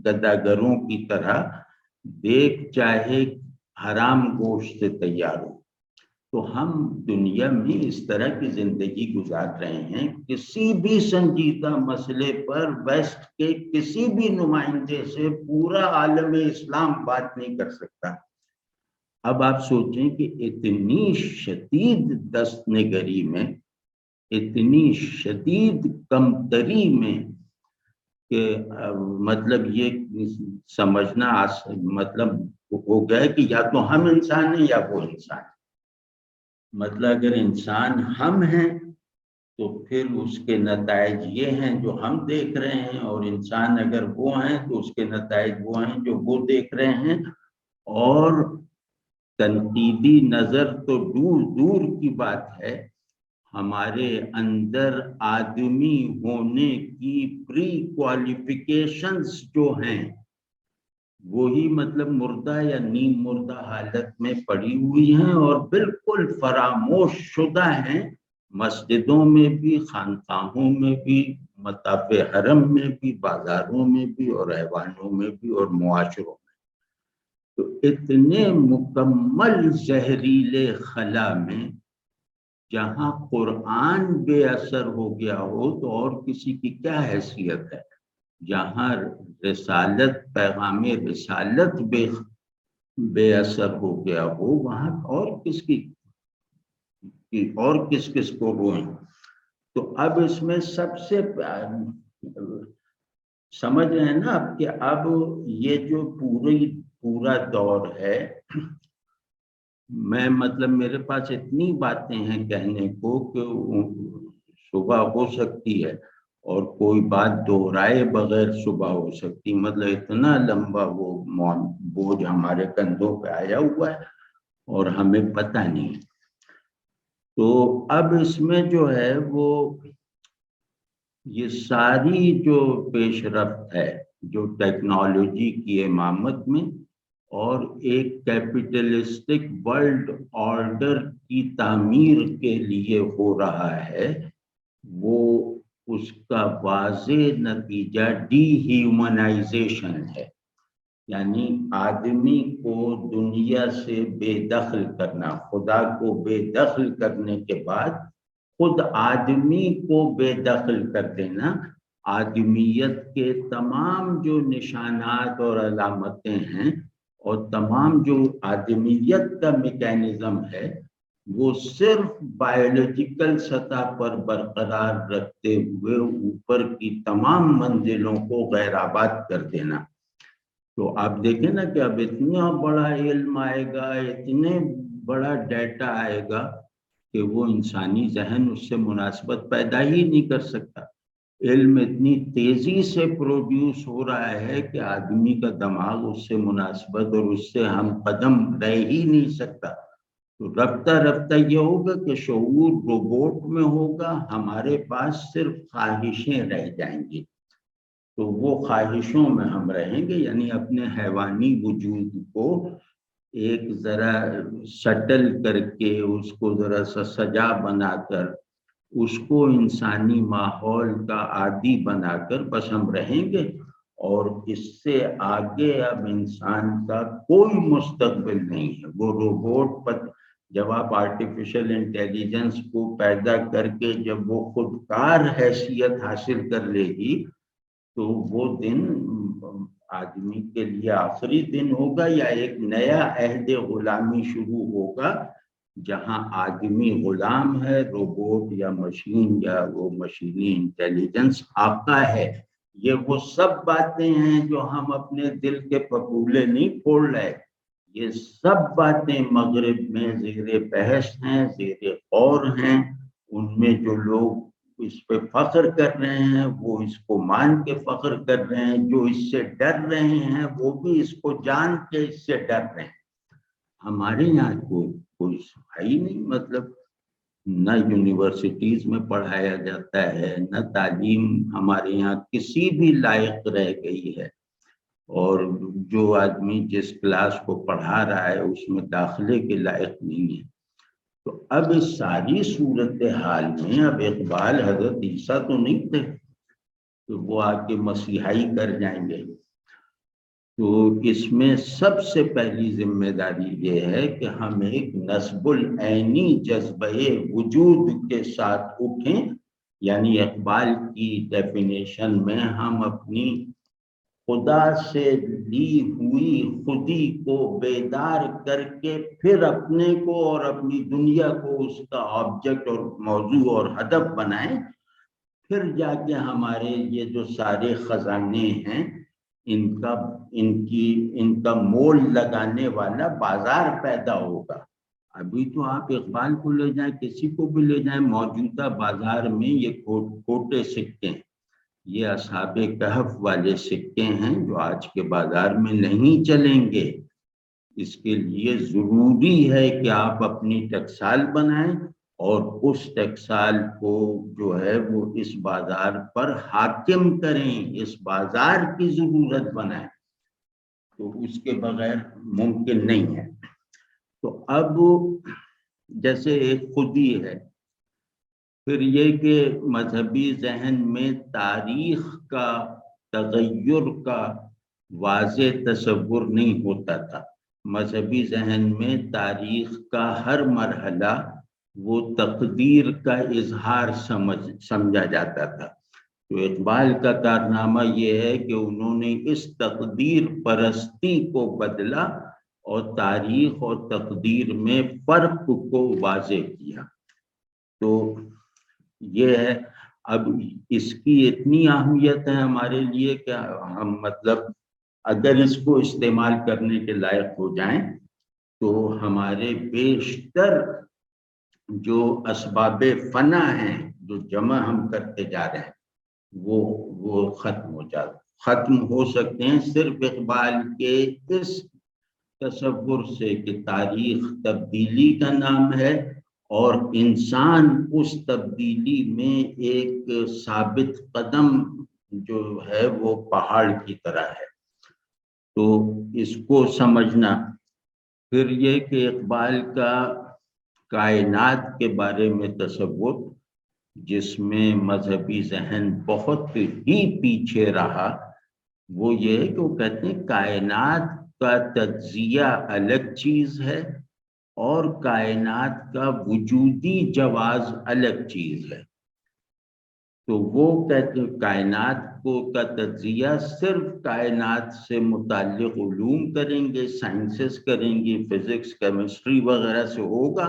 گداگروں کی طرح، دیکھ چاہے حرام گوشت سے تیار ہو۔ تو ہم دنیا میں اس طرح کی زندگی گزار رہے ہیں، کسی بھی سنجیدہ مسئلے پر ویسٹ کے کسی بھی نمائندے سے پورا عالم اسلام بات نہیں کر سکتا۔ اب آپ سوچیں کہ اتنی شدید دست نگری میں، اتنی شدید کمتری میں، کہ مطلب یہ سمجھنا مطلب ہو گیا کہ یا تو ہم انسان ہیں یا وہ انسان ہے۔ مطلب اگر انسان ہم ہیں تو پھر اس کے نتائج یہ ہیں جو ہم دیکھ رہے ہیں، اور انسان اگر وہ ہیں تو اس کے نتائج وہ ہیں جو وہ دیکھ رہے ہیں۔ اور تنقیدی نظر تو دور دور کی بات ہے، ہمارے اندر آدمی ہونے کی پری کوالیفیکیشنز جو ہیں وہی مطلب مردہ یا نیم مردہ حالت میں پڑی ہوئی ہیں اور بالکل فراموش شدہ ہیں، مسجدوں میں بھی، خانقاہوں میں بھی، مطاف حرم میں بھی، بازاروں میں بھی، اور ایوانوں میں بھی، اور معاشروں میں۔ تو اتنے مکمل زہریلے خلا میں جہاں قرآن بے اثر ہو گیا ہو تو اور کسی کی کیا حیثیت ہے؟ جہاں رسالت، پیغام رسالت بے اثر ہو گیا ہو، وہاں اور کس کس کو روئیں؟ تو اب اس میں سب سے سمجھ رہے ہیں نا اب کہ اب یہ جو پورا دور ہے، میں مطلب میرے پاس اتنی باتیں ہیں کہنے کو کہ صبح ہو سکتی ہے اور کوئی بات دہرائے بغیر صبح ہو سکتی، مطلب اتنا لمبا وہ بوجھ ہمارے کندھوں پہ آیا ہوا ہے اور ہمیں پتہ نہیں۔ تو اب اس میں جو ہے وہ یہ ساری جو پیش رفت ہے جو ٹیکنالوجی کی امامت میں اور ایک کیپٹلسٹک ورلڈ آرڈر کی تعمیر کے لیے ہو رہا ہے، وہ اس کا واضح نتیجہ ڈی ہیومنائزیشن ہے، یعنی آدمی کو دنیا سے بے دخل کرنا، خدا کو بے دخل کرنے کے بعد خود آدمی کو بے دخل کر دینا، آدمیت کے تمام جو نشانات اور علامتیں ہیں اور تمام جو آدمیت کا میکینزم ہے وہ صرف بایولوجیکل سطح پر برقرار رکھتے ہوئے اوپر کی تمام منزلوں کو غیر آباد کر دینا۔ تو آپ دیکھیں نا کہ اب اتنا بڑا علم آئے گا، اتنے بڑا ڈیٹا آئے گا کہ وہ انسانی ذہن اس سے مناسبت پیدا ہی نہیں کر سکتا۔ علم اتنی تیزی سے پروڈیوس ہو رہا ہے کہ آدمی کا دماغ اس سے مناسبت اور اس سے ہم قدم رہ ہی نہیں سکتا۔ تو رفتہ رفتہ یہ ہوگا کہ شعور روبوٹ میں ہوگا، ہمارے پاس صرف خواہشیں رہ جائیں گی، تو وہ خواہشوں میں ہم رہیں گے، یعنی اپنے حیوانی وجود کو ایک ذرا سٹل کر کے، اس کو ذرا سا سجا بنا کر، اس کو انسانی ماحول کا عادی بنا کر بس ہم رہیں گے، اور اس سے آگے اب انسان کا کوئی مستقبل نہیں ہے۔ وہ روبوٹ پر جب آپ آرٹیفیشل انٹیلیجنس کو پیدا کر کے جب وہ خودکار حیثیت حاصل کر لے گی تو وہ دن آدمی کے لیے آخری دن ہوگا، یا ایک نیا عہد غلامی شروع ہوگا جہاں آدمی غلام ہے، روبوٹ یا مشین یا وہ مشینی انٹیلیجنس آقا ہے۔ یہ وہ سب باتیں ہیں جو ہم اپنے دل کے پھپھولے نہیں پھوڑ رہے، یہ سب باتیں مغرب میں زیر بحث ہیں، زیر غور ہیں. ان میں جو لوگ اس پہ فخر کر رہے ہیں وہ اس کو مان کے فخر کر رہے ہیں، جو اس سے ڈر رہے ہیں وہ بھی اس کو جان کے اس سے ڈر رہے ہیں. ہمارے یہاں کوئی ہے ہی نہیں، مطلب نہ یونیورسٹیز میں پڑھایا جاتا ہے، نہ تعلیم ہمارے یہاں کسی بھی لائق رہ گئی ہے، اور جو آدمی جس کلاس کو پڑھا رہا ہے اس میں داخلے کے لائق نہیں ہے. تو اب اس ساری صورتحال میں اب اقبال حضرت عیسیٰ تو نہیں تھے تو وہ آ کے مسیحائی کر جائیں گے. تو اس میں سب سے پہلی ذمہ داری یہ ہے کہ ہم ایک نصب العینی جذبہ وجود کے ساتھ اٹھیں. یعنی اقبال کی ڈیفینیشن میں ہم اپنی خدا سے لی ہوئی خودی کو بیدار کر کے پھر اپنے کو اور اپنی دنیا کو اس کا آبجیکٹ اور موضوع اور ہدف بنائیں. پھر جا کے ہمارے یہ جو سارے خزانے ہیں ان کا مول لگانے والا بازار پیدا ہوگا. ابھی تو آپ اقبال کو لے جائیں، کسی کو بھی لے جائیں، موجودہ بازار میں یہ کھوٹے سکے ہیں، یہ اصحاب کہف والے سکے ہیں جو آج کے بازار میں نہیں چلیں گے. اس کے لیے ضروری ہے کہ آپ اپنی ٹکسال بنائیں اور اس ٹکسال کو جو ہے وہ اس بازار پر حاکم کریں، اس بازار کی ضرورت بنائیں. تو اس کے بغیر ممکن نہیں ہے. تو اب جیسے ایک خودی ہے، پھر یہ کہ مذہبی ذہن میں تاریخ کا تغیر کا واضح تصور نہیں ہوتا تھا. مذہبی ذہن میں تاریخ کا ہر مرحلہ وہ تقدیر کا اظہار سمجھا جاتا تھا. تو اقبال کا کارنامہ یہ ہے کہ انہوں نے اس تقدیر پرستی کو بدلا اور تاریخ اور تقدیر میں فرق کو واضح کیا. تو یہ ہے. اب اس کی اتنی اہمیت ہے ہمارے لیے کہ ہم مطلب اگر اس کو استعمال کرنے کے لائق ہو جائیں تو ہمارے بیشتر جو اسباب فنا ہیں جو جمع ہم کرتے جا رہے ہیں وہ ختم ہو سکتے ہیں صرف اقبال کے اس تصور سے کہ تاریخ تبدیلی کا نام ہے اور انسان اس تبدیلی میں ایک ثابت قدم جو ہے وہ پہاڑ کی طرح ہے. تو اس کو سمجھنا. پھر یہ کہ اقبال کا کائنات کے بارے میں تصور جس میں مذہبی ذہن بہت ہی پیچھے رہا، وہ یہ ہے کہ وہ کہتے ہیں کائنات کا تجزیہ الگ چیز ہے اور کائنات کا وجودی جواز الگ چیز ہے. تو وہ کہتے ہیں کائنات کا تجزیہ صرف کائنات سے متعلق علوم کریں گے، سائنسز کریں گے، فزکس کیمسٹری وغیرہ سے ہوگا،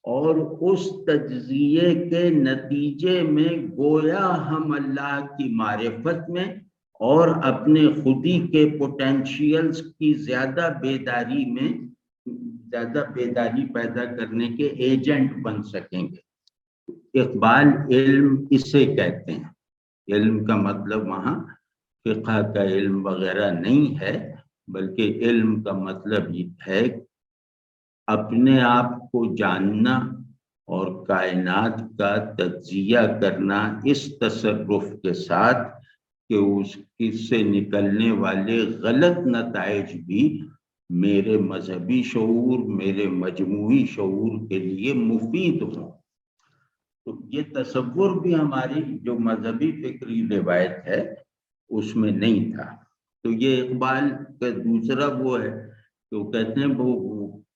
اور اس تجزیے کے نتیجے میں گویا ہم اللہ کی معرفت میں اور اپنے خودی کے پوٹینشیلز کی زیادہ بیداری پیدا کرنے کے ایجنٹ بن سکیں گے. اقبال علم اسے کہتے ہیں. علم کا مطلب وہاں فقہ کا علم وغیرہ نہیں ہے، بلکہ علم کا مطلب یہ ہے اپنے آپ کو جاننا اور کائنات کا تجزیہ کرنا اس تصرف کے ساتھ کہ اس سے نکلنے والے غلط نتائج بھی میرے مذہبی شعور، میرے مجموعی شعور کے لیے مفید ہوں. تو یہ تصور بھی ہماری جو مذہبی فکری روایت ہے اس میں نہیں تھا. تو یہ اقبال کا دوسرا وہ ہے کہ وہ کہتے ہیں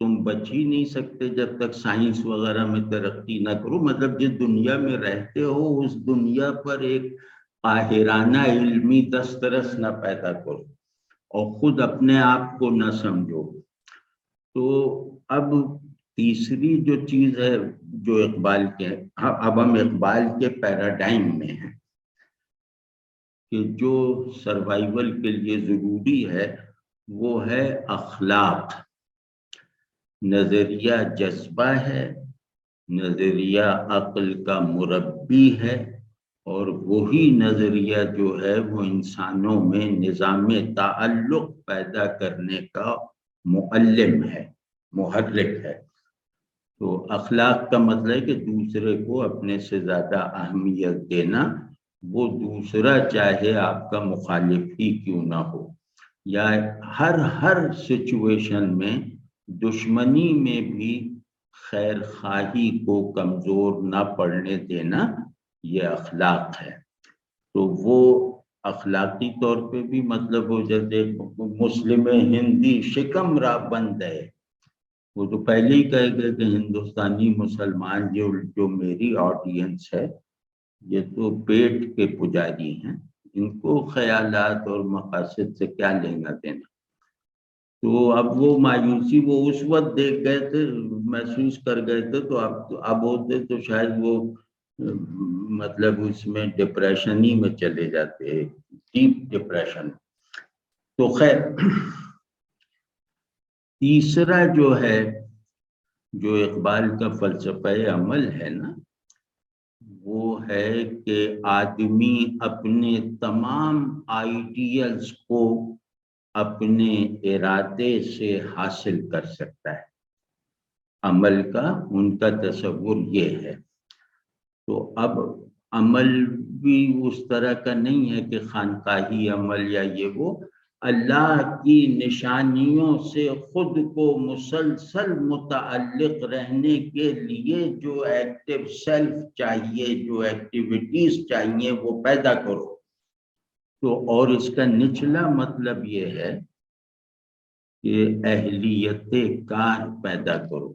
تم بچ ہی نہیں سکتے جب تک سائنس وغیرہ میں ترقی نہ کرو. مطلب جس دنیا میں رہتے ہو اس دنیا پر ایک قاہرانہ علمی دسترس نہ پیدا کرو اور خود اپنے آپ کو نہ سمجھو. تو اب تیسری جو چیز ہے جو اقبال کے، اب ہم اقبال کے پیراڈائم میں ہیں کہ جو سروائیول کے لیے ضروری ہے وہ ہے اخلاق. نظریہ جذبہ ہے، نظریہ عقل کا مربی ہے، اور وہی نظریہ جو ہے وہ انسانوں میں نظام تعلق پیدا کرنے کا معلم ہے، محرک ہے. تو اخلاق کا مطلب ہے کہ دوسرے کو اپنے سے زیادہ اہمیت دینا، وہ دوسرا چاہے آپ کا مخالف ہی کیوں نہ ہو، یا ہر سچویشن میں دشمنی میں بھی خیر خواہی کو کمزور نہ پڑنے دینا، یہ اخلاق ہے. تو وہ اخلاقی طور پہ بھی مطلب ہو جاتے مسلم ہندی شکم را بند ہے. وہ تو پہلے ہی کہہ گئے کہ ہندوستانی مسلمان جو میری آڈینس ہے یہ تو پیٹ کے پجاری ہیں، ان کو خیالات اور مقاصد سے کیا لینا دینا. تو اب وہ مایوسی وہ اس وقت دیکھ گئے تھے، محسوس کر گئے تھے، تو اب ہوتے تو شاید وہ مطلب اس میں ڈپریشن ہی میں چلے جاتے، ڈیپ ڈپریشن. تو خیر تیسرا جو ہے، جو اقبال کا فلسفہ عمل ہے نا، وہ ہے کہ آدمی اپنے تمام آئیڈیلز کو اپنے ارادے سے حاصل کر سکتا ہے. عمل کا ان کا تصور یہ ہے. تو اب عمل بھی اس طرح کا نہیں ہے کہ خانقاہی عمل یا یہ وہ، اللہ کی نشانیوں سے خود کو مسلسل متعلق رہنے کے لیے جو ایکٹیو سیلف چاہیے، جو ایکٹیویٹیز چاہیے وہ پیدا کرو. تو اور اس کا نچلا مطلب یہ ہے کہ اہلیت کار پیدا کرو،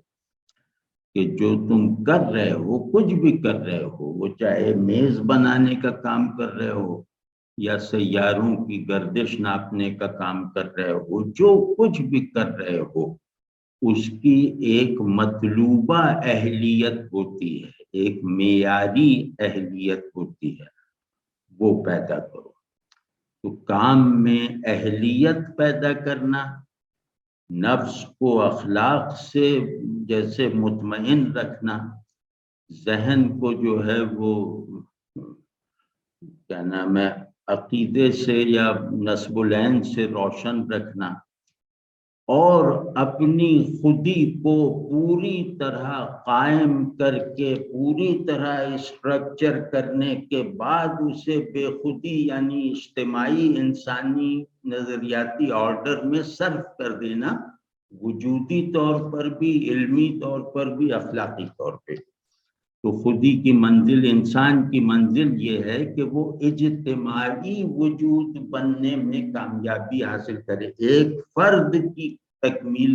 کہ جو تم کر رہے ہو، کچھ بھی کر رہے ہو، وہ چاہے میز بنانے کا کام کر رہے ہو یا سیاروں کی گردش ناپنے کا کام کر رہے ہو، جو کچھ بھی کر رہے ہو اس کی ایک مطلوبہ اہلیت ہوتی ہے، ایک معیاری اہلیت ہوتی ہے، وہ پیدا کرو. تو کام میں اہلیت پیدا کرنا، نفس کو اخلاق سے جیسے مطمئن رکھنا، ذہن کو جو ہے وہ کیا نام ہے عقیدے سے یا نصب العین سے روشن رکھنا، اور اپنی خودی کو پوری طرح قائم کر کے پوری طرح اسٹرکچر کرنے کے بعد اسے بے خودی یعنی اجتماعی انسانی نظریاتی آرڈر میں صرف کر دینا، وجودی طور پر بھی، علمی طور پر بھی، اخلاقی طور پہ. تو خودی کی منزل، انسان کی منزل یہ ہے کہ وہ اجتماعی وجود بننے میں کامیابی حاصل کرے. ایک فرد کی تکمیل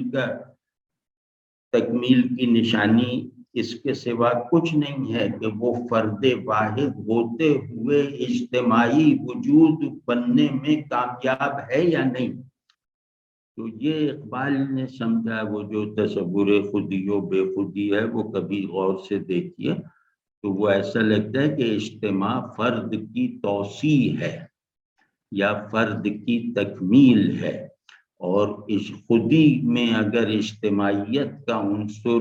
کی نشانی اس کے سوا کچھ نہیں ہے کہ وہ فرد واحد ہوتے ہوئے اجتماعی وجود بننے میں کامیاب ہے یا نہیں. تو یہ اقبال نے سمجھا، وہ جو تصور خودی و بے خودی ہے وہ کبھی غور سے دیکھیے تو وہ ایسا لگتا ہے کہ اجتماع فرد کی توسیع ہے یا فرد کی تکمیل ہے، اور اس خودی میں اگر اجتماعیت کا عنصر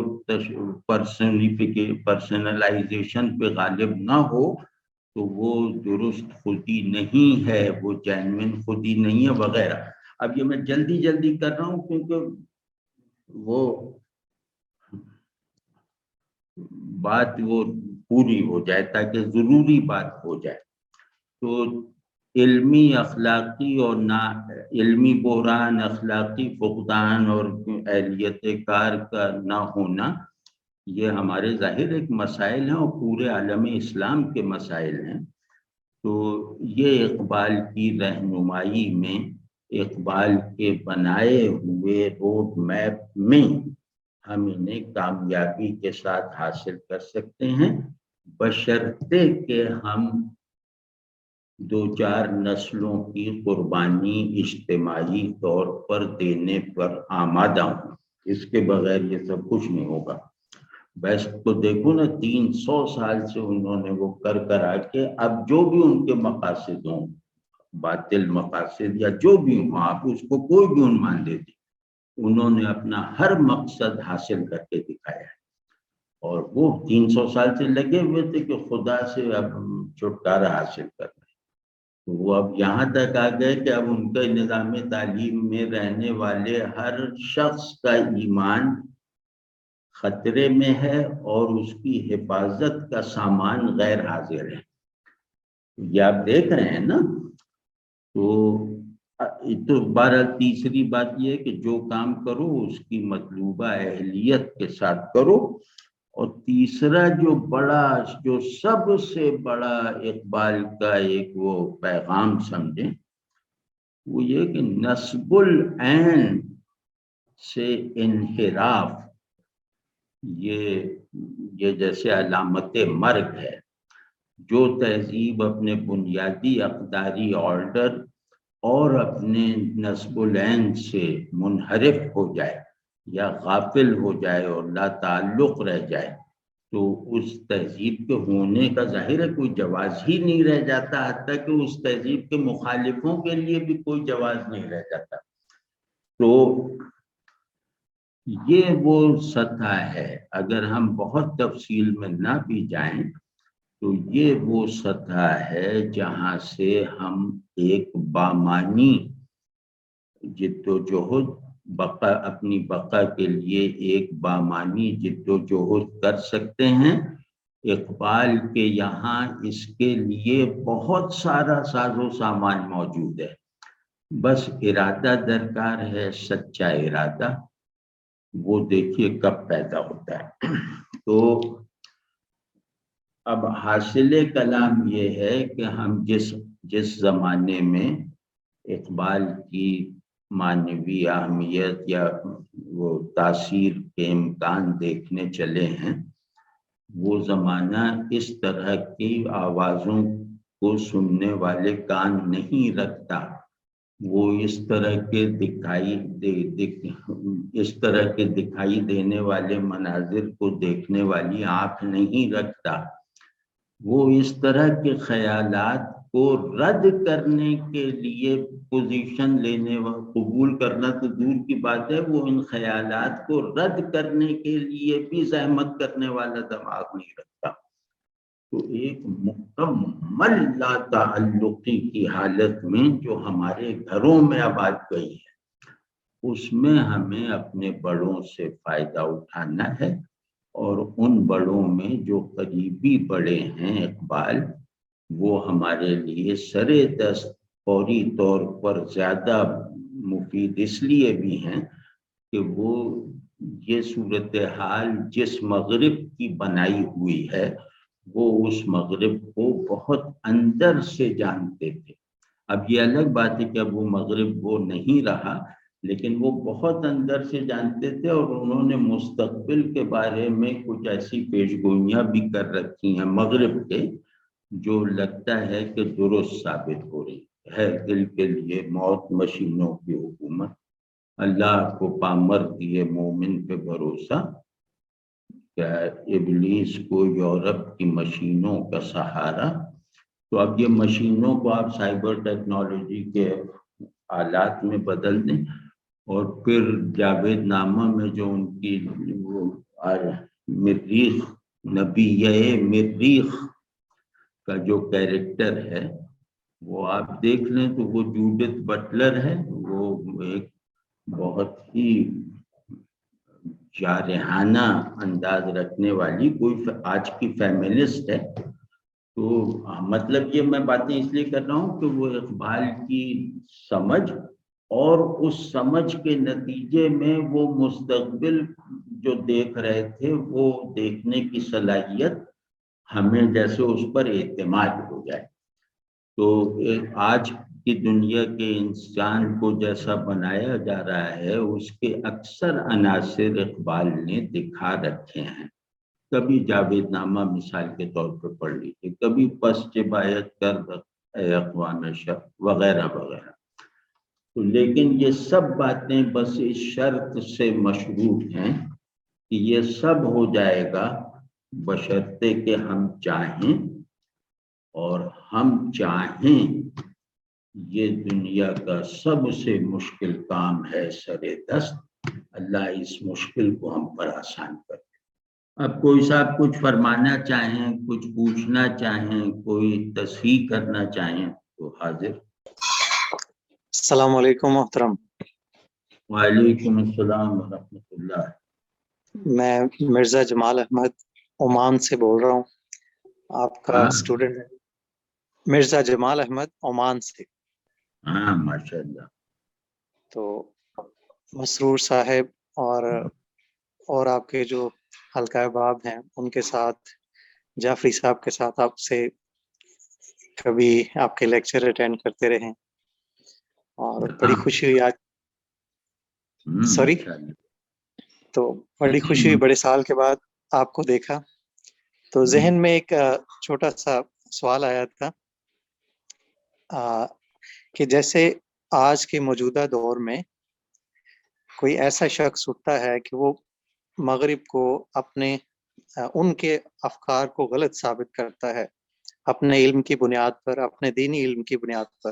پرسنلائزیشن پہ غالب نہ ہو تو وہ درست خودی نہیں ہے، وہ جینوین خودی نہیں ہے وغیرہ. اب یہ میں جلدی کر رہا ہوں کیونکہ وہ بات وہ پوری ہو جائے تاکہ ضروری بات ہو جائے. تو علمی اخلاقی اور نا علمی بحران، اخلاقی فقدان اور اہلیت کار کا نہ ہونا، یہ ہمارے ظاہر ایک مسائل ہیں اور پورے عالم اسلام کے مسائل ہیں. تو یہ اقبال کی رہنمائی میں، اقبال کے بنائے ہوئے روڈ میپ میں ہم انہیں کامیابی کے ساتھ حاصل کر سکتے ہیں، بشرطے کہ ہم 2-4 نسلوں کی قربانی اجتماعی طور پر دینے پر آمادہ ہوں. اس کے بغیر یہ سب کچھ نہیں ہوگا. بس تو دیکھو نا، 300 سال سے انہوں نے وہ کر آ کے اب جو بھی ان کے مقاصد ہوں، باطل مقاصد یا جو بھی ہوں، آپ اس کو کوئی بھی عنوان دے دیں، انہوں نے اپنا ہر مقصد حاصل کر کے دکھایا ہے۔ اور وہ 300 سال سے لگے ہوئے تھے کہ خدا سے اب چھٹکارا حاصل کر رہے ہیں۔ وہ اب یہاں تک آ گئے کہ اب ان کے نظام تعلیم میں رہنے والے ہر شخص کا ایمان خطرے میں ہے اور اس کی حفاظت کا سامان غیر حاضر ہے۔ یہ آپ دیکھ رہے ہیں نا۔ تو بہرحال تیسری بات یہ ہے کہ جو کام کرو اس کی مطلوبہ اہلیت کے ساتھ کرو۔ اور تیسرا جو سب سے بڑا اقبال کا ایک وہ پیغام سمجھیں، وہ یہ کہ نصب العین سے انحراف یہ جیسے علامت مرگ ہے۔ جو تہذیب اپنے بنیادی اقداری آرڈر اور اپنے نصب العین سے منحرف ہو جائے یا غافل ہو جائے اور لا تعلق رہ جائے، تو اس تہذیب کے ہونے کا ظاہر ہے کوئی جواز ہی نہیں رہ جاتا، حتیٰ کہ اس تہذیب کے مخالفوں کے لیے بھی کوئی جواز نہیں رہ جاتا۔ تو یہ وہ سطح ہے، اگر ہم بہت تفصیل میں نہ بھی جائیں تو یہ وہ سطح ہے جہاں سے ہم ایک بامانی جد و جہد اپنی بقا کے لیے ایک بامانی جد و جہد کر سکتے ہیں۔ اقبال کے یہاں اس کے لیے بہت سارا ساز و سامان موجود ہے، بس ارادہ درکار ہے، سچا ارادہ۔ وہ دیکھیے کب پیدا ہوتا ہے۔ تو اب حاصل کلام یہ ہے کہ ہم جس زمانے میں اقبال کی معنوی اہمیت یا وہ تاثیر کے امکان دیکھنے چلے ہیں، وہ زمانہ اس طرح کی آوازوں کو سننے والے کان نہیں رکھتا، وہ اس طرح کے دکھائی دینے والے مناظر کو دیکھنے والی آنکھ نہیں رکھتا، وہ اس طرح کے خیالات کو رد کرنے کے لیے پوزیشن لینے و قبول کرنا تو دور کی بات ہے، وہ ان خیالات کو رد کرنے کے لیے بھی زحمت کرنے والا دماغ نہیں رکھتا۔ تو ایک مکمل لا تعلقی کی حالت میں جو ہمارے گھروں میں اب آ گئی ہے، اس میں ہمیں اپنے بڑوں سے فائدہ اٹھانا ہے، اور ان بڑوں میں جو قریبی بڑے ہیں اقبال، وہ ہمارے لیے سرے دست فوری طور پر زیادہ مفید اس لیے بھی ہیں کہ وہ یہ صورتحال جس مغرب کی بنائی ہوئی ہے، وہ اس مغرب کو بہت اندر سے جانتے تھے۔ اب یہ الگ بات ہے کہ اب وہ مغرب وہ نہیں رہا، لیکن وہ بہت اندر سے جانتے تھے، اور انہوں نے مستقبل کے بارے میں کچھ ایسی پیشگوئیاں بھی کر رکھی ہیں مغرب کے، جو لگتا ہے کہ درست ثابت ہو رہی ہے۔ دل کے لیے موت مشینوں کی حکومت، اللہ کو پامر دیے مومن پہ بھروسہ، کیا ابلیس کو یورپ کی مشینوں کا سہارا۔ تو اب یہ مشینوں کو آپ سائبر ٹیکنالوجی کے آلات میں بدل دیں، اور پھر جاوید نامہ میں جو ان کی وہ مریخ، نبیہ مریخ کا جو کیریکٹر ہے وہ آپ دیکھ لیں تو وہ جوڈتھ بٹلر ہے، وہ ایک بہت ہی جارحانہ انداز رکھنے والی کوئی آج کی فیمنسٹ ہے۔ تو مطلب یہ میں باتیں اس لیے کر رہا ہوں کہ وہ اقبال کی سمجھ، اور اس سمجھ کے نتیجے میں وہ مستقبل جو دیکھ رہے تھے، وہ دیکھنے کی صلاحیت ہمیں جیسے اس پر اعتماد ہو جائے۔ تو آج کی دنیا کے انسان کو جیسا بنایا جا رہا ہے، اس کے اکثر عناصر اقبال نے دکھا رکھے ہیں۔ کبھی جاوید نامہ مثال کے طور پہ پڑھ لیجیے، کبھی پس جبایت کرد اے اخوان شب وغیرہ وغیرہ۔ تو لیکن یہ سب باتیں بس اس شرط سے مشروط ہیں کہ یہ سب ہو جائے گا بشرطے کہ ہم چاہیں، اور ہم چاہیں یہ دنیا کا سب سے مشکل کام ہے سر دست، اللہ اس مشکل کو ہم پر آسان کر دے۔ اب کوئی صاحب کچھ فرمانا چاہیں، کچھ پوچھنا چاہیں، کوئی تصحیح کرنا چاہیں تو حاضر۔ السلام علیکم محترم۔ وعلیکم السلام ورحمۃ اللہ۔ میں مرزا جمال احمد عمان سے بول رہا ہوں، آپ کا اسٹوڈنٹ ہے۔ مرزا جمال احمد عمان سے۔ ہاں ماشاء اللہ۔ تو مسرور صاحب اور آپ کے جو حلقہ احباب ہیں ان کے ساتھ، جعفری صاحب کے ساتھ آپ سے کبھی آپ کے لیکچر اٹینڈ کرتے رہے اور بڑی خوشی ہوئی آج، سوری، تو بڑی خوشی ہوئی بڑے سال کے بعد آپ کو دیکھا۔ تو ذہن میں ایک چھوٹا سا سوال آیا تھا کہ جیسے آج کے موجودہ دور میں کوئی ایسا شخص اٹھتا ہے کہ وہ مغرب کو ان کے افکار کو غلط ثابت کرتا ہے اپنے علم کی بنیاد پر، اپنے دینی علم کی بنیاد پر،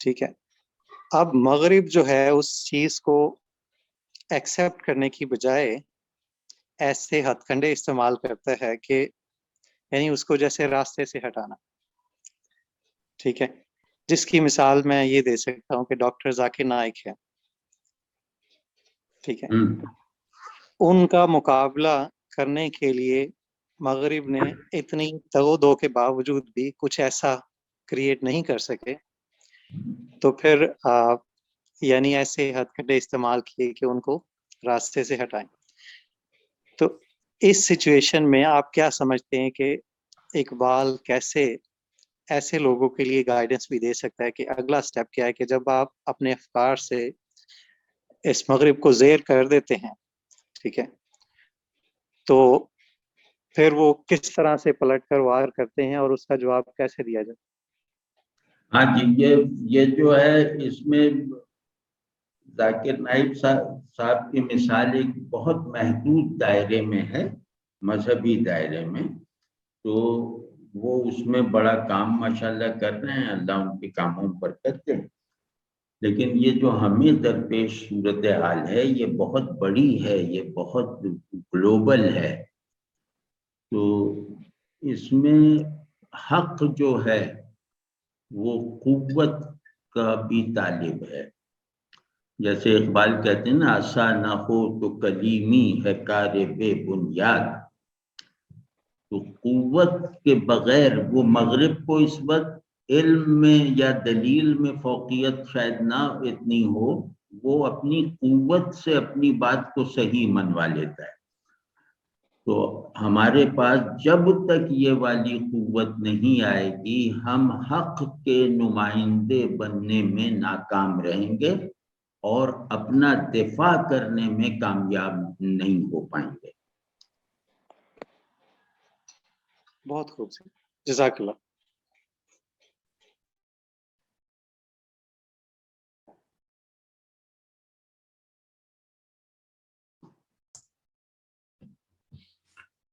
ٹھیک ہے۔ اب مغرب جو ہے اس چیز کو ایکسیپٹ کرنے کی بجائے ایسے ہتھ کنڈے استعمال کرتا ہے کہ یعنی اس کو جیسے راستے سے ہٹانا، ٹھیک ہے۔ جس کی مثال میں یہ دے سکتا ہوں کہ ڈاکٹر ذاکر نائک ہے، ٹھیک ہے۔ ان کا مقابلہ کرنے کے لیے مغرب نے اتنی تگ و دو کے باوجود بھی کچھ ایسا کریٹ نہیں کر سکے، تو پھر یعنی ایسے ہتھ کنڈے استعمال کیے کہ ان کو راستے سے ہٹائیں۔ تو اس سچویشن میں آپ کیا سمجھتے ہیں کہ اقبال کیسے ایسے لوگوں کے لیے گائیڈنس بھی دے سکتا ہے کہ اگلا سٹیپ کیا ہے کہ جب آپ اپنے افکار سے اس مغرب کو زیر کر دیتے ہیں، ٹھیک ہے، تو پھر وہ کس طرح سے پلٹ کر وار کرتے ہیں اور اس کا جواب کیسے دیا جائے؟ ہاں جی، یہ جو ہے اس میں ذاکر نائک صاحب کی مثال ایک بہت محدود دائرے میں ہے، مذہبی دائرے میں، تو وہ اس میں بڑا کام ماشاءاللہ کر رہے ہیں، اللہ ان کے کاموں پر کرتے ہیں۔ لیکن یہ جو ہمیں درپیش صورتحال ہے یہ بہت بڑی ہے، یہ بہت گلوبل ہے، تو اس میں حق جو ہے وہ قوت کا بھی طالب ہے۔ جیسے اقبال کہتے ہیں نا، آسا نہ ہو تو کلیمی ہے کار بے بنیاد، تو قوت کے بغیر وہ مغرب کو اس وقت علم میں یا دلیل میں فوقیت شاید نہ اتنی ہو، وہ اپنی قوت سے اپنی بات کو صحیح منوا لیتا ہے۔ تو ہمارے پاس جب تک یہ والی قوت نہیں آئے گی ہم حق کے نمائندے بننے میں ناکام رہیں گے اور اپنا دفاع کرنے میں کامیاب نہیں ہو پائیں گے۔ بہت خوبصورت، جزاک اللہ۔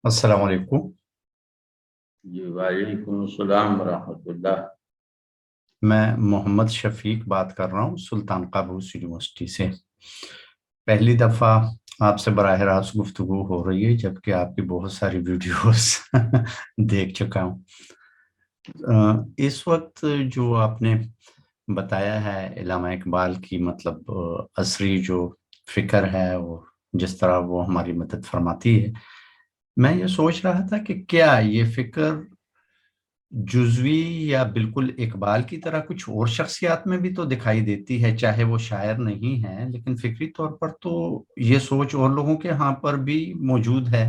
السلام علیکم۔ جی وعلیکم السلام ورحمۃ اللہ۔ میں محمد شفیق بات کر رہا ہوں سلطان قابوس یونیورسٹی سے۔ پہلی دفعہ آپ سے براہ راست گفتگو ہو رہی ہے، جبکہ آپ کی بہت ساری ویڈیوز دیکھ چکا ہوں۔ اس وقت جو آپ نے بتایا ہے علامہ اقبال کی مطلب عصری جو فکر ہے، وہ جس طرح وہ ہماری مدد فرماتی ہے، میں یہ سوچ رہا تھا کہ کیا یہ فکر جزوی یا بالکل اقبال کی طرح کچھ اور شخصیات میں بھی تو دکھائی دیتی ہے، چاہے وہ شاعر نہیں ہے لیکن فکری طور پر تو یہ سوچ اور لوگوں کے ہاں پر بھی موجود ہے،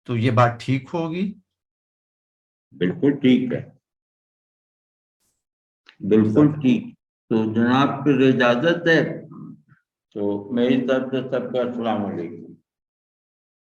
تو یہ بات ٹھیک ہوگی؟ بالکل ٹھیک ہے، بالکل ٹھیک۔ تو جناب پھر اجازت ہے تو میری طرف سے سب کا السلام علیکم۔